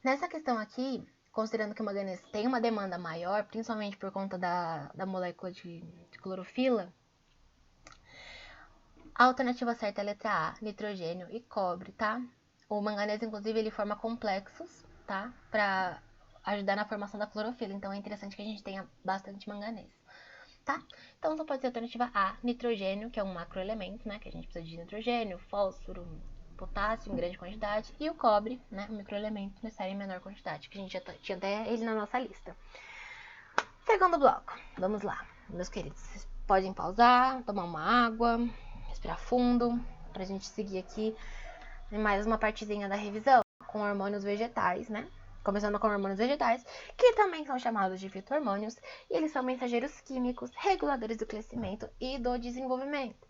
Nessa questão aqui, considerando que o manganês tem uma demanda maior, principalmente por conta da molécula de clorofila, a alternativa certa é a letra A, nitrogênio e cobre, tá? O manganês, inclusive, ele forma complexos, tá? Pra ajudar na formação da clorofila, então é interessante que a gente tenha bastante manganês, tá? Então só pode ser a alternativa A, nitrogênio, que é um macroelemento, né? Que a gente precisa de nitrogênio, fósforo, potássio em grande quantidade, e o cobre, né? Um microelemento necessário em menor quantidade, que a gente já tinha até ele na nossa lista. Segundo bloco, vamos lá, meus queridos. Vocês podem pausar, tomar uma água, respirar fundo, pra gente seguir aqui em mais uma partezinha da revisão com hormônios vegetais, né? Começando com hormônios vegetais, que também são chamados de fito-hormônios, e eles são mensageiros químicos, reguladores do crescimento e do desenvolvimento.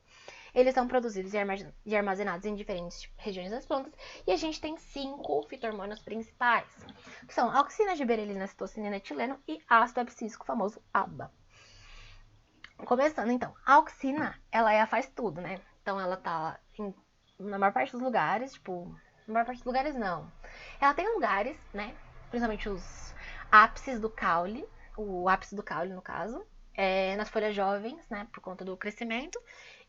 Eles são produzidos e armazenados em diferentes regiões das plantas, e a gente tem 5 fito-hormônios principais, que são auxina, giberelina, citocinina, etileno e ácido abscísico, famoso ABA. Começando então, a auxina, ela faz tudo, né? Então ela tá na maior parte dos lugares, na maior parte dos lugares não. Ela tem lugares, né? Principalmente os ápices do caule, o ápice do caule no caso, nas folhas jovens, né, por conta do crescimento,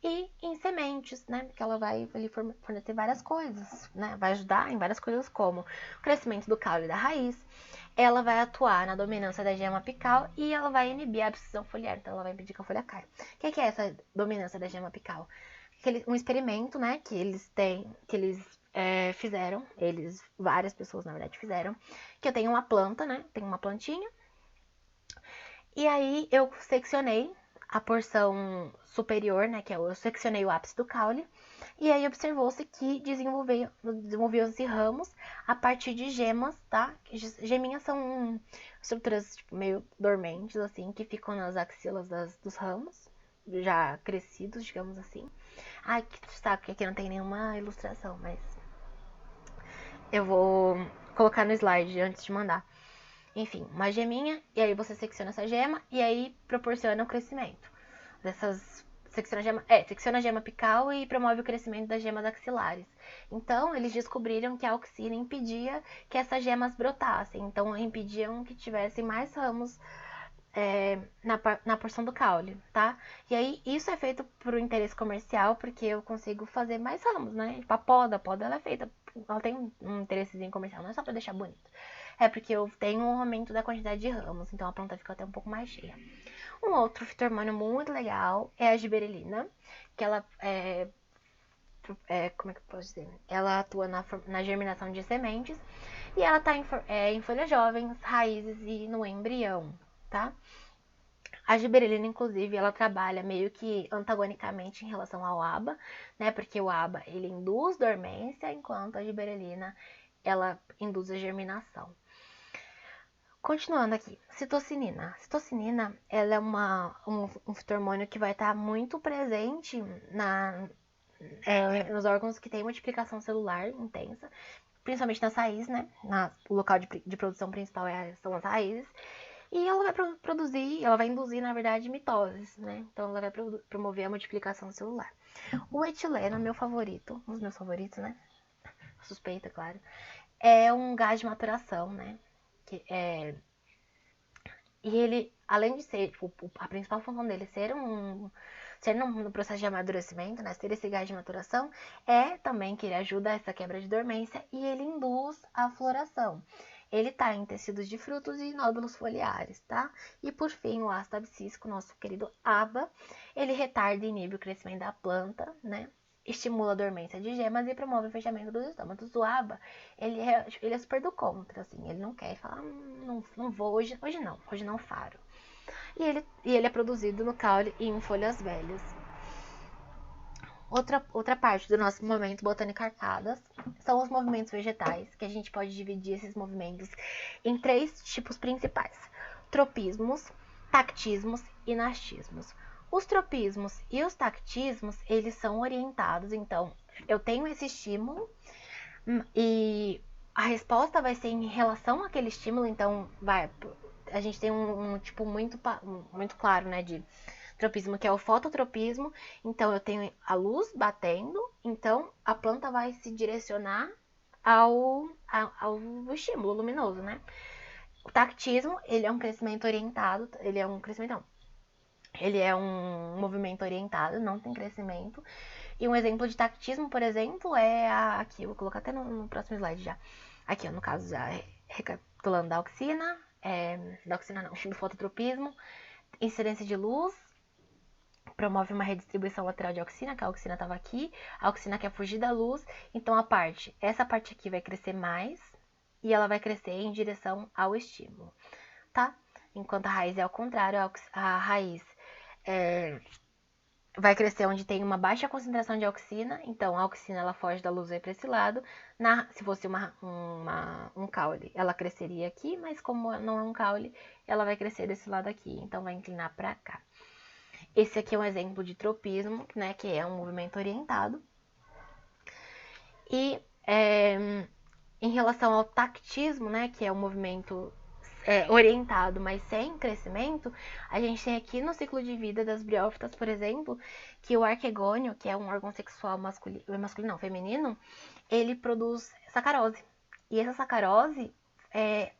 e em sementes, né, porque ela vai ali fornecer várias coisas, né, vai ajudar em várias coisas como o crescimento do caule e da raiz, ela vai atuar na dominância da gema apical e ela vai inibir a abscisão foliar, então ela vai impedir que a folha caia. O que é essa dominância da gema apical? Um experimento, né, que eles fizeram, várias pessoas na verdade fizeram, que eu tenho uma planta, né, tenho uma plantinha, e aí eu seccionei a porção superior, né, que eu seccionei o ápice do caule, e aí observou-se que desenvolviam-se ramos a partir de gemas, tá? Geminhas são estruturas tipo, meio dormentes, assim, que ficam nas axilas dos ramos, já crescidos, digamos assim. Ai, que saco que aqui não tem nenhuma ilustração, mas eu vou colocar no slide antes de mandar. Enfim, uma geminha, e aí você secciona essa gema e aí proporciona o crescimento dessas. Secciona a gema apical e promove o crescimento das gemas axilares. Então, eles descobriram que a auxina impedia que essas gemas brotassem. Então, impediam que tivessem mais ramos na porção do caule, tá? E aí, isso é feito por interesse comercial, porque eu consigo fazer mais ramos, né? Tipo, a poda ela é feita, ela tem um interessezinho comercial, não é só pra deixar bonito. É porque eu tenho um aumento da quantidade de ramos, então a planta fica até um pouco mais cheia. Um outro fito-hormônio muito legal é a giberelina, que ela como é que eu posso dizer? Ela atua na germinação de sementes e ela tá em folhas jovens, raízes e no embrião, tá? A giberelina, inclusive, ela trabalha meio que antagonicamente em relação ao ABA, né? Porque o ABA, ele induz dormência, enquanto a giberelina, ela induz a germinação. Continuando aqui, citocinina. Citocinina, ela é um fito-hormônio que vai estar muito presente nos órgãos que têm multiplicação celular intensa, principalmente nas raízes, né? O local de produção principal são as raízes. E ela vai produzir, ela vai induzir, na verdade, mitoses, né? Então ela vai promover a multiplicação celular. O etileno, meu favorito, um dos meus favoritos, né? Suspeita, claro. É um gás de maturação, né? E ele, além de ser, tipo, a principal função dele ser no processo de amadurecimento, né, ser esse gás de maturação, é também que ele ajuda essa quebra de dormência e ele induz a floração. Ele está em tecidos de frutos e nódulos foliares, tá? E por fim, o ácido abscísico, nosso querido ABA, ele retarda e inibe o crescimento da planta, né? Estimula a dormência de gemas e promove o fechamento dos estômatos. O ABA, ele é super do contra, assim, ele não quer falar, não vou hoje não faro. E ele é produzido no caule e em folhas velhas. Outra parte do nosso movimento Botânica Arcadas são os movimentos vegetais, que a gente pode dividir esses movimentos em 3 tipos principais: tropismos, tactismos e nastismos. Os tropismos e os tactismos, eles são orientados, então eu tenho esse estímulo e a resposta vai ser em relação àquele estímulo, então a gente tem um tipo muito claro, né, de tropismo, que é o fototropismo. Então eu tenho a luz batendo, então a planta vai se direcionar ao estímulo luminoso, né? O tactismo, ele é um crescimento orientado, ele é um movimento orientado, não tem crescimento. E um exemplo de tactismo, por exemplo, é aqui, eu vou colocar até no próximo slide já. Aqui, ó, no caso, já recapitulando da auxina, do fototropismo, incidência de luz, promove uma redistribuição lateral de auxina, que a auxina estava aqui, a auxina quer fugir da luz, então essa parte aqui vai crescer mais e ela vai crescer em direção ao estímulo, tá? Enquanto a raiz é ao contrário, a raiz vai crescer onde tem uma baixa concentração de auxina, então a auxina ela foge da luz e vai para esse lado. Se fosse um caule, ela cresceria aqui, mas como não é um caule, ela vai crescer desse lado aqui, então vai inclinar para cá. Esse aqui é um exemplo de tropismo, né, que é um movimento orientado. E em relação ao tactismo, né, que é um movimento orientado, mas sem crescimento, a gente tem aqui no ciclo de vida das briófitas, por exemplo, que o arquegônio, que é um órgão sexual feminino, ele produz sacarose. E essa sacarose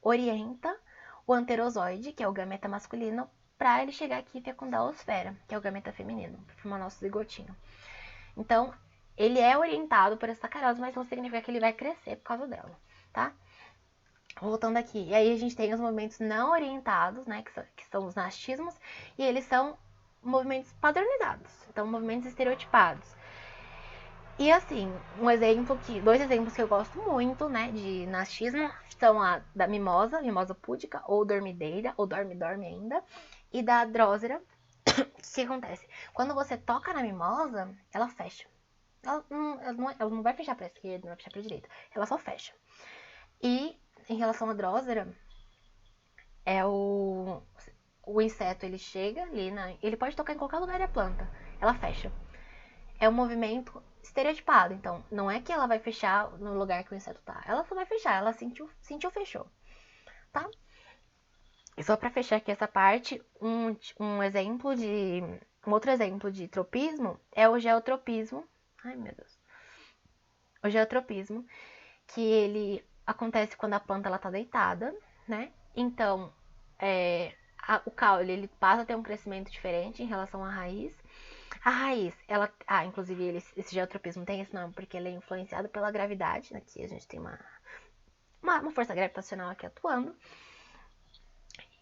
orienta o anterozoide, que é o gameta masculino, pra ele chegar aqui e fecundar a osfera, que é o gameta feminino, pra formar nosso zigotinho. Então, ele é orientado por essa sacarose, mas não significa que ele vai crescer por causa dela, tá? Voltando aqui, e aí a gente tem os movimentos não orientados, né, que são os nastismos, e eles são movimentos padronizados, então movimentos estereotipados. E assim, dois exemplos que eu gosto muito, né, de nastismo são a da mimosa púdica, ou dormideira, ou dorme ainda, e da drósera. O que acontece? Quando você toca na mimosa, ela fecha. Ela não vai fechar pra esquerda, não vai fechar pra direita, ela só fecha. E em relação à drósera, o inseto, ele chega ali, ele pode tocar em qualquer lugar da planta, ela fecha. É um movimento estereotipado, então não é que ela vai fechar no lugar que o inseto tá, ela só vai fechar, ela sentiu, fechou, tá? E só pra fechar aqui essa parte, um outro exemplo de tropismo é o geotropismo. Ai, meu Deus. O geotropismo, que ele acontece quando a planta ela tá deitada, né? Então, o caule ele passa a ter um crescimento diferente em relação à raiz. A raiz, inclusive esse geotropismo tem esse nome porque ele é influenciado pela gravidade. Aqui a gente tem uma força gravitacional aqui atuando.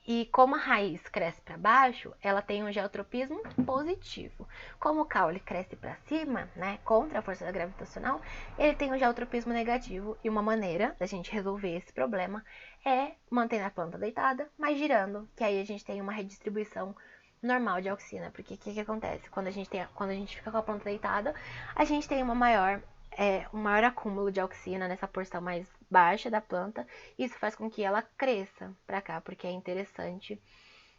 E como a raiz cresce para baixo, ela tem um geotropismo positivo. Como o caule cresce para cima, né, contra a força gravitacional, ele tem um geotropismo negativo. E uma maneira da gente resolver esse problema é manter a planta deitada, mas girando, que aí a gente tem uma redistribuição normal de auxina. Porque o que acontece? Quando a gente fica com a planta deitada, a gente tem um maior acúmulo de auxina nessa porção mais baixa da planta. Isso faz com que ela cresça pra cá, porque é interessante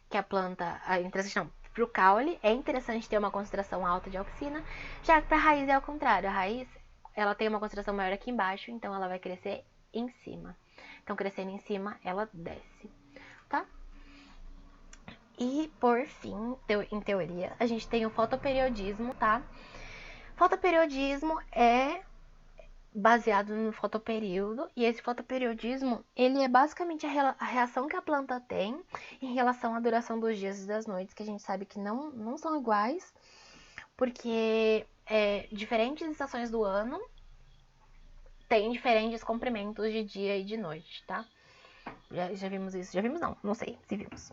que a planta, pro caule é interessante ter uma concentração alta de auxina, já que pra raiz é ao contrário. A raiz, ela tem uma concentração maior aqui embaixo, então ela vai crescer em cima. Então, crescendo em cima, ela desce, tá? E, por fim, em teoria, a gente tem o fotoperiodismo, tá? Fotoperiodismo é baseado no fotoperíodo, e esse fotoperiodismo, ele é basicamente a reação que a planta tem em relação à duração dos dias e das noites, que a gente sabe que não são iguais, porque diferentes estações do ano têm diferentes comprimentos de dia e de noite, tá? Já vimos isso, não sei se vimos.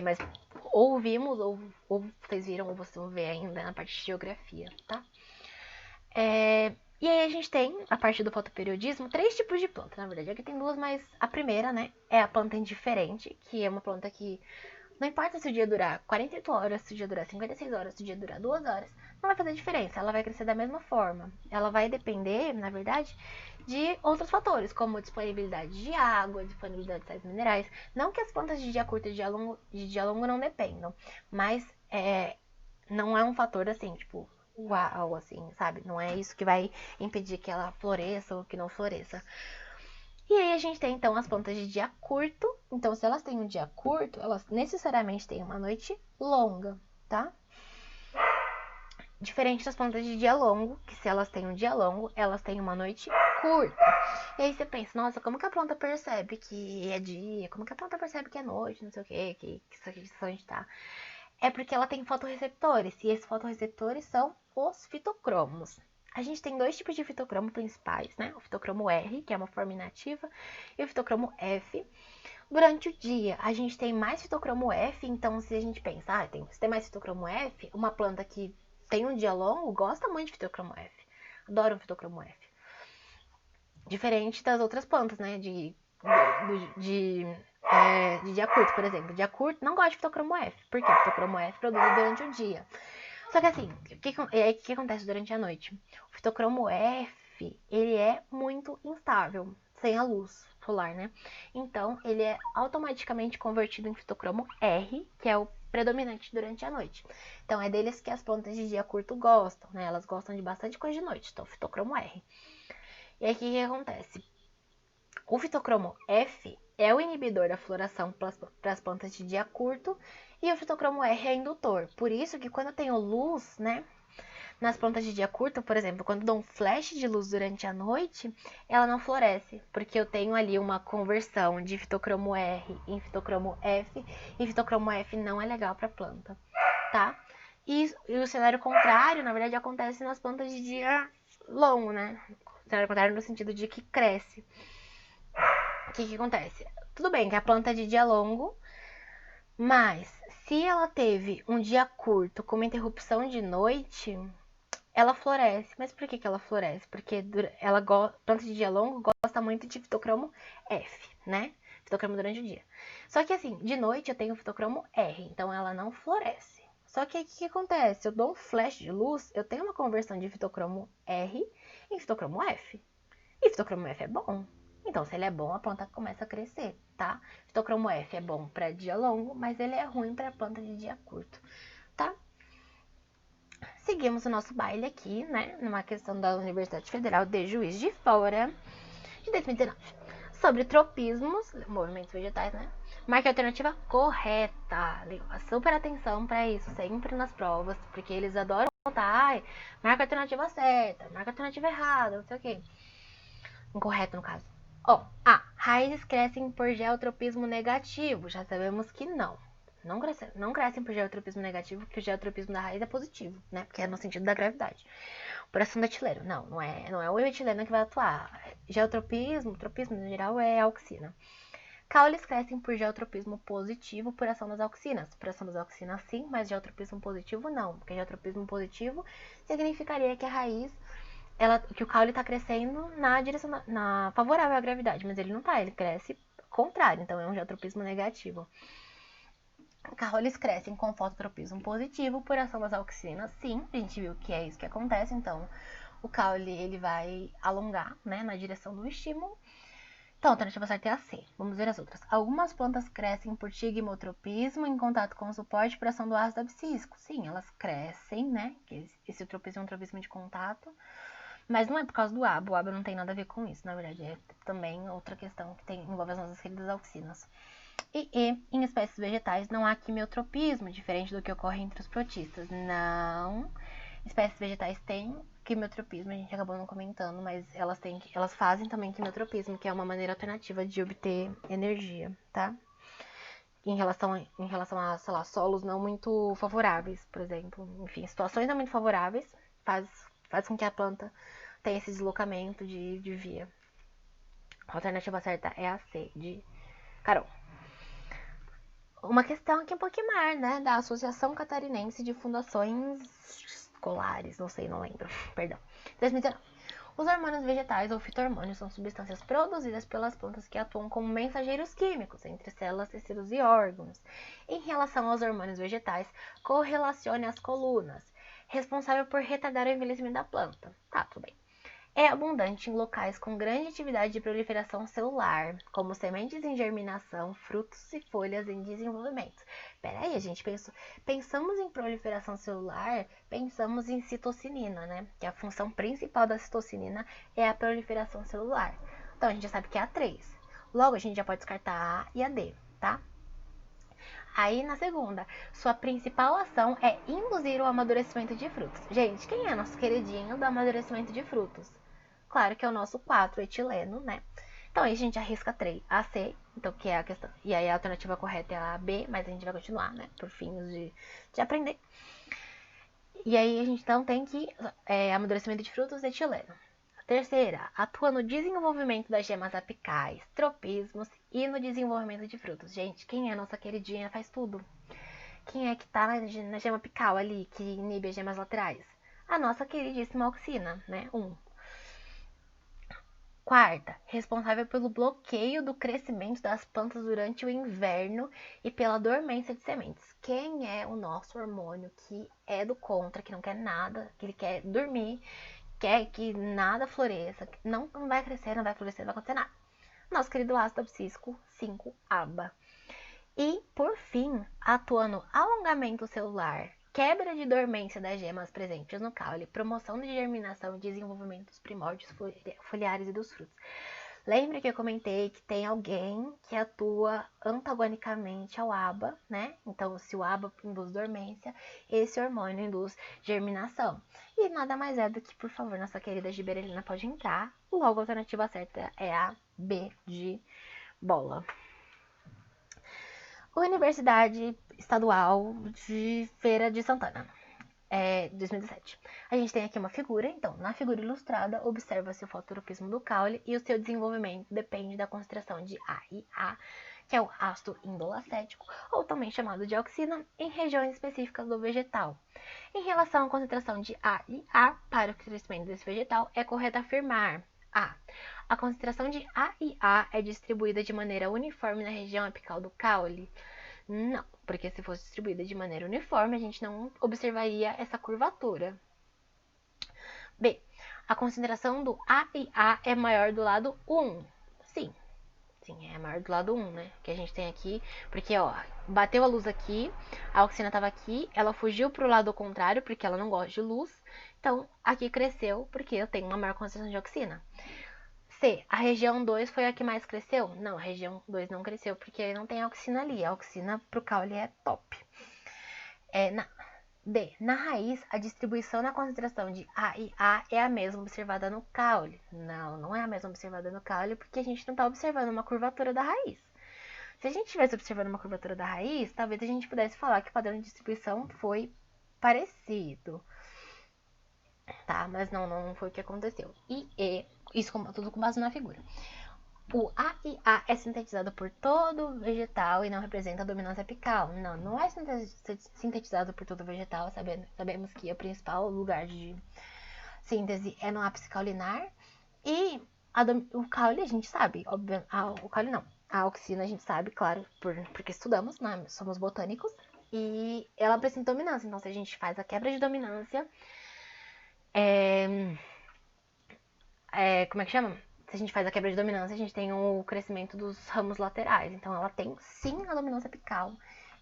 Mas ou vimos, ou vocês viram, ou vocês vão ver ainda na parte de geografia, tá? E aí a gente tem, a partir do fotoperiodismo, 3 tipos de planta, na verdade. Aqui tem 2, mas a primeira, né, é a planta indiferente, que é uma planta que não importa se o dia durar 48 horas, se o dia durar 56 horas, se o dia durar 2 horas, não vai fazer diferença, ela vai crescer da mesma forma. Ela vai depender, na verdade, de outros fatores, como disponibilidade de água, disponibilidade de sais minerais. Não que as plantas de dia curto e de dia longo não dependam, mas não é um fator assim, tipo, uau, assim, sabe? Não é isso que vai impedir que ela floresça ou que não floresça. E aí a gente tem, então, as plantas de dia curto. Então, se elas têm um dia curto, elas necessariamente têm uma noite longa, tá? Diferente das plantas de dia longo, que se elas têm um dia longo, elas têm uma noite curta. E aí você pensa, nossa, como que a planta percebe que é dia? Como que a planta percebe que é noite? Não sei o quê, que estação a gente tá. É porque ela tem fotorreceptores, e esses fotorreceptores são os fitocromos. A gente tem 2 tipos de fitocromo principais, né? O fitocromo R, que é uma forma inativa, e o fitocromo F. Durante o dia, a gente tem mais fitocromo F, então se a gente pensar, se tem mais fitocromo F, uma planta que tem um dia longo gosta muito de fitocromo F. Adora o fitocromo F. Diferente das outras plantas, né? De dia curto, por exemplo. Dia curto não gosta de fitocromo F, porque o fitocromo F produz durante o dia. Só que assim, o que acontece durante a noite? O fitocromo F, ele é muito instável, sem a luz solar, né? Então, ele é automaticamente convertido em fitocromo R, que é o predominante durante a noite. Então, é deles que as plantas de dia curto gostam, né? Elas gostam de bastante coisa de noite, então, fitocromo R. E aí, o que acontece? O fitocromo F é o inibidor da floração para as plantas de dia curto, e o fitocromo R é indutor. Por isso que quando eu tenho luz, né, nas plantas de dia curto, por exemplo, quando dou um flash de luz durante a noite, ela não floresce, porque eu tenho ali uma conversão de fitocromo R em fitocromo F, e fitocromo F não é legal para planta, tá? E o cenário contrário, na verdade, acontece nas plantas de dia longo, né? O cenário contrário no sentido de que cresce. O que acontece? Tudo bem que a planta é de dia longo, mas se ela teve um dia curto com uma interrupção de noite, ela floresce. Mas por que ela floresce? Porque ela planta de dia longo gosta muito de fitocromo F, né? Fitocromo durante o dia. Só que assim, de noite eu tenho fitocromo R, então ela não floresce. Só que aí o que acontece? Eu dou um flash de luz, eu tenho uma conversão de fitocromo R em fitocromo F. E fitocromo F é bom. Então, se ele é bom, a planta começa a crescer, tá? Fitocromo F é bom para dia longo, mas ele é ruim para planta de dia curto, tá? Seguimos o nosso baile aqui, né? Numa questão da Universidade Federal de Juiz de Fora, de 2019. Sobre tropismos, movimentos vegetais, né? Marque a alternativa correta. Super atenção para isso, sempre nas provas, porque eles adoram botar, ai, marca a alternativa certa, marca a alternativa errada, não sei o quê. Incorreto, no caso. Ó, raízes crescem por geotropismo negativo. Já sabemos que não. Não crescem por geotropismo negativo, porque o geotropismo da raiz é positivo, né? Porque é no sentido da gravidade. Por ação do etileno. Não é o etileno que vai atuar. Geotropismo, tropismo no geral é auxina. Caules crescem por geotropismo positivo por ação das auxinas. Por ação das auxinas, sim, mas geotropismo positivo não. Porque geotropismo positivo significaria que a raiz que o caule está crescendo na direção favorável à gravidade, mas ele não está, ele cresce contrário, então é um geotropismo negativo. Caules crescem com fototropismo positivo por ação das auxinas, sim, a gente viu que é isso que acontece, então o caule ele vai alongar, né, na direção do estímulo. Então, a alternativa certa é a C. Vamos ver as outras. Algumas plantas crescem por tigmotropismo em contato com o suporte por ação do ácido abscísico. Sim, elas crescem, né? Esse tropismo é um tropismo de contato. Mas não é por causa do abo. O abo não tem nada a ver com isso, na verdade. É também outra questão que envolve as nossas queridas auxinas. E em espécies vegetais não há quimiotropismo, diferente do que ocorre entre os protistas. Não. Espécies vegetais têm quimiotropismo, a gente acabou não comentando, mas elas fazem também quimiotropismo, que é uma maneira alternativa de obter energia, tá? Em relação a, sei lá, solos não muito favoráveis, por exemplo. Enfim, situações não muito favoráveis faz com que a planta tenha esse deslocamento de via. A alternativa certa é a C, de Carol. Uma questão aqui um pouquinho mais, né? Da Associação Catarinense de Fundações Escolares, não lembro, perdão. 2019. Os hormônios vegetais ou fito-hormônios são substâncias produzidas pelas plantas que atuam como mensageiros químicos entre células, tecidos e órgãos. Em relação aos hormônios vegetais, correlacione as colunas. Responsável por retardar o envelhecimento da planta. Tá, tudo bem. É abundante em locais com grande atividade de proliferação celular, como sementes em germinação, frutos e folhas em desenvolvimento. Peraí, a gente pensamos em proliferação celular, pensamos em citocinina, né? Que a função principal da citocinina é a proliferação celular. Então, a gente já sabe que é a 3. Logo, a gente já pode descartar a A e a D, tá? Aí, na segunda, sua principal ação é induzir o amadurecimento de frutos. Gente, quem é nosso queridinho do amadurecimento de frutos? Claro que é o nosso 4-etileno, né? Então, aí a gente arrisca 3, a C, então, que é a questão. E aí a alternativa correta é a B, mas a gente vai continuar, né? Por fins de aprender. E aí a gente então tem que amadurecimento de frutos etileno. Terceira, atua no desenvolvimento das gemas apicais, tropismos e no desenvolvimento de frutos. Gente, quem é nossa queridinha faz tudo. Quem é que tá na gema apical ali, que inibe as gemas laterais? A nossa queridíssima auxina, né? 1. Quarta, responsável pelo bloqueio do crescimento das plantas durante o inverno e pela dormência de sementes. Quem é o nosso hormônio que é do contra, que não quer nada, que ele quer dormir, quer que nada floresça, que não vai crescer, não vai florescer, não vai acontecer nada? Nosso querido ácido abscísico 5-ABA. E, por fim, atua no alongamento celular, quebra de dormência das gemas presentes no caule, promoção de germinação e desenvolvimento dos primórdios foliares e dos frutos. Lembre que eu comentei que tem alguém que atua antagonicamente ao ABA, né? Então, se o ABA induz dormência, esse hormônio induz germinação. E nada mais é do que, por favor, nossa querida giberelina pode entrar. Logo, a alternativa certa é a B de bola. Universidade Estadual de Feira de Santana. 2017. A gente tem aqui uma figura, então, na figura ilustrada, observa-se o fototropismo do caule e o seu desenvolvimento depende da concentração de AIA, que é o ácido indolacético, ou também chamado de auxina, em regiões específicas do vegetal. Em relação à concentração de AIA para o crescimento desse vegetal, é correto afirmar a concentração de AIA é distribuída de maneira uniforme na região apical do caule. Não, porque se fosse distribuída de maneira uniforme, a gente não observaria essa curvatura. B. A concentração do AIA é maior do lado 1. Sim, é maior do lado 1, né? Que a gente tem aqui, porque, ó, bateu a luz aqui, a auxina estava aqui, ela fugiu para o lado contrário, porque ela não gosta de luz. Então, aqui cresceu, porque eu tenho uma maior concentração de auxina. C. A região 2 foi a que mais cresceu? Não, a região 2 não cresceu porque não tem auxina ali. A auxina pro caule é top. D. Na raiz, a distribuição na concentração de A e A é a mesma observada no caule. Não, não é a mesma observada no caule porque a gente não está observando uma curvatura da raiz. Se a gente estivesse observando uma curvatura da raiz, talvez a gente pudesse falar que o padrão de distribuição foi parecido. Tá, mas não foi o que aconteceu. E isso tudo com base na figura. O AIA é sintetizado por todo vegetal e não representa a dominância apical. Não é sintetizado por todo vegetal. Sabemos que o principal lugar de síntese é no ápice caulinar. E o caule a gente sabe, o caule não. A auxina a gente sabe, claro, porque estudamos, né? Somos botânicos. E ela apresenta dominância. Então, se a gente faz a quebra de dominância, como é que chama? Se a gente faz a quebra de dominância, a gente tem o crescimento dos ramos laterais. Então, ela tem sim a dominância apical.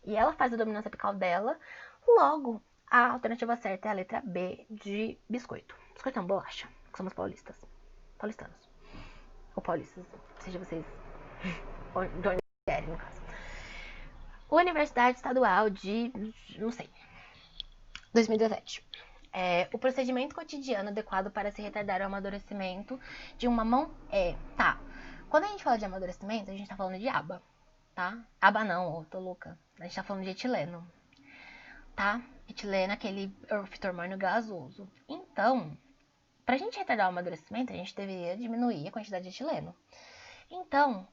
E ela faz a dominância apical dela. Logo, a alternativa certa é a letra B de biscoito. Biscoito não, bolacha. Que somos paulistas. Paulistanos. Ou paulistas, seja vocês de onde querem, no caso. Universidade Estadual de, não sei, 2017. O procedimento cotidiano adequado para se retardar o amadurecimento de um mamão tá. Quando a gente fala de amadurecimento, a gente tá falando de aba, tá? Aba não, tô louca. A gente tá falando de etileno, tá? Etileno é aquele orfitormônio gasoso. Então, pra gente retardar o amadurecimento, a gente deveria diminuir a quantidade de etileno. Então,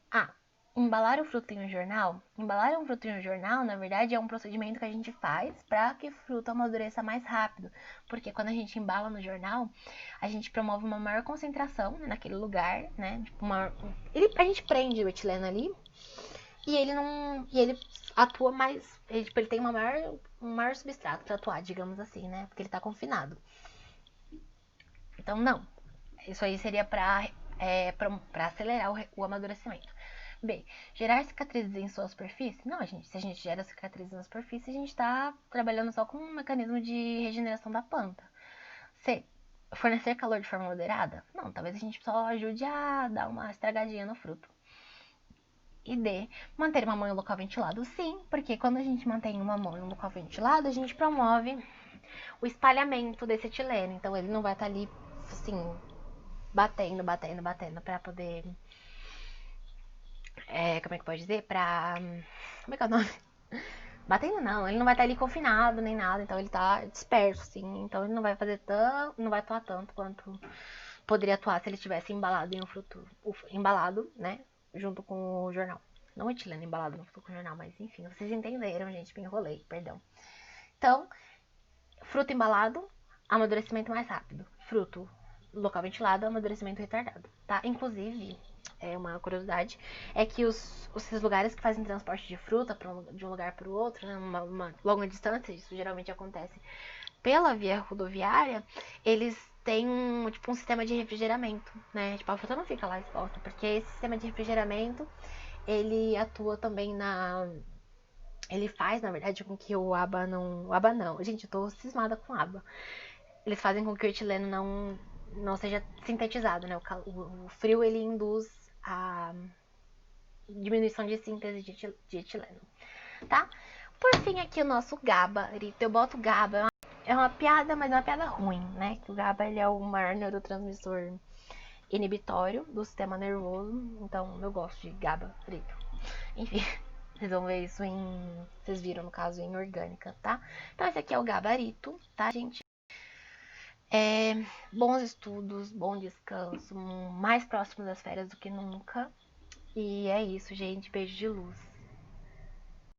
embalar o fruto em um jornal? Embalar um fruto em um jornal, na verdade, é um procedimento que a gente faz para que o fruto amadureça mais rápido. Porque quando a gente embala no jornal, a gente promove uma maior concentração naquele lugar, né? Tipo, a gente prende o etileno ali e ele atua mais. Ele tem um maior substrato para atuar, digamos assim, né? Porque ele está confinado. Então, não. Isso aí seria para acelerar o amadurecimento. B. Gerar cicatrizes em sua superfície? Não, se a gente gera cicatrizes na superfície, a gente está trabalhando só com um mecanismo de regeneração da planta. C. Fornecer calor de forma moderada? Não, talvez a gente só ajude a dar uma estragadinha no fruto. E D. Manter o mamão em local ventilado? Sim, porque quando a gente mantém o mamão em um local ventilado, a gente promove o espalhamento desse etileno. Então ele não vai estar ali, assim, batendo para poder... como é que pode dizer? Como é que é o nome? Batendo não, ele não vai estar ali confinado nem nada, então ele tá disperso, sim. Então ele não vai não vai atuar tanto quanto poderia atuar se ele tivesse embalado em um fruto. Embalado, né? Junto com o jornal. Não o etileno embalado no fruto com o jornal, mas enfim, vocês entenderam, gente, me enrolei, perdão. Então, fruto embalado, amadurecimento mais rápido. Fruto local ventilado, amadurecimento retardado, tá? Inclusive, uma curiosidade, é que esses lugares que fazem transporte de fruta de um lugar para o outro, né, uma longa distância, isso geralmente acontece pela via rodoviária, eles têm um sistema de refrigeramento, né? Tipo, a fruta não fica lá exposta, porque esse sistema de refrigeramento, ele atua também ele faz, na verdade, com que o aba não... Gente, eu tô cismada com aba. Eles fazem com que o etileno não seja sintetizado, né? O frio, ele induz a diminuição de síntese de etileno, tá? Por fim, aqui o nosso gabarito. Eu boto GABA, É uma piada, mas é uma piada ruim, né? Que o GABA ele é o maior neurotransmissor inibitório do sistema nervoso. Então eu gosto de GABA frito. Enfim, vocês vão ver isso em. Vocês viram no caso em orgânica, tá? Então esse aqui é o gabarito, tá, gente? Bons estudos, bom descanso, mais próximo das férias do que nunca. E é isso, gente. Beijo de luz.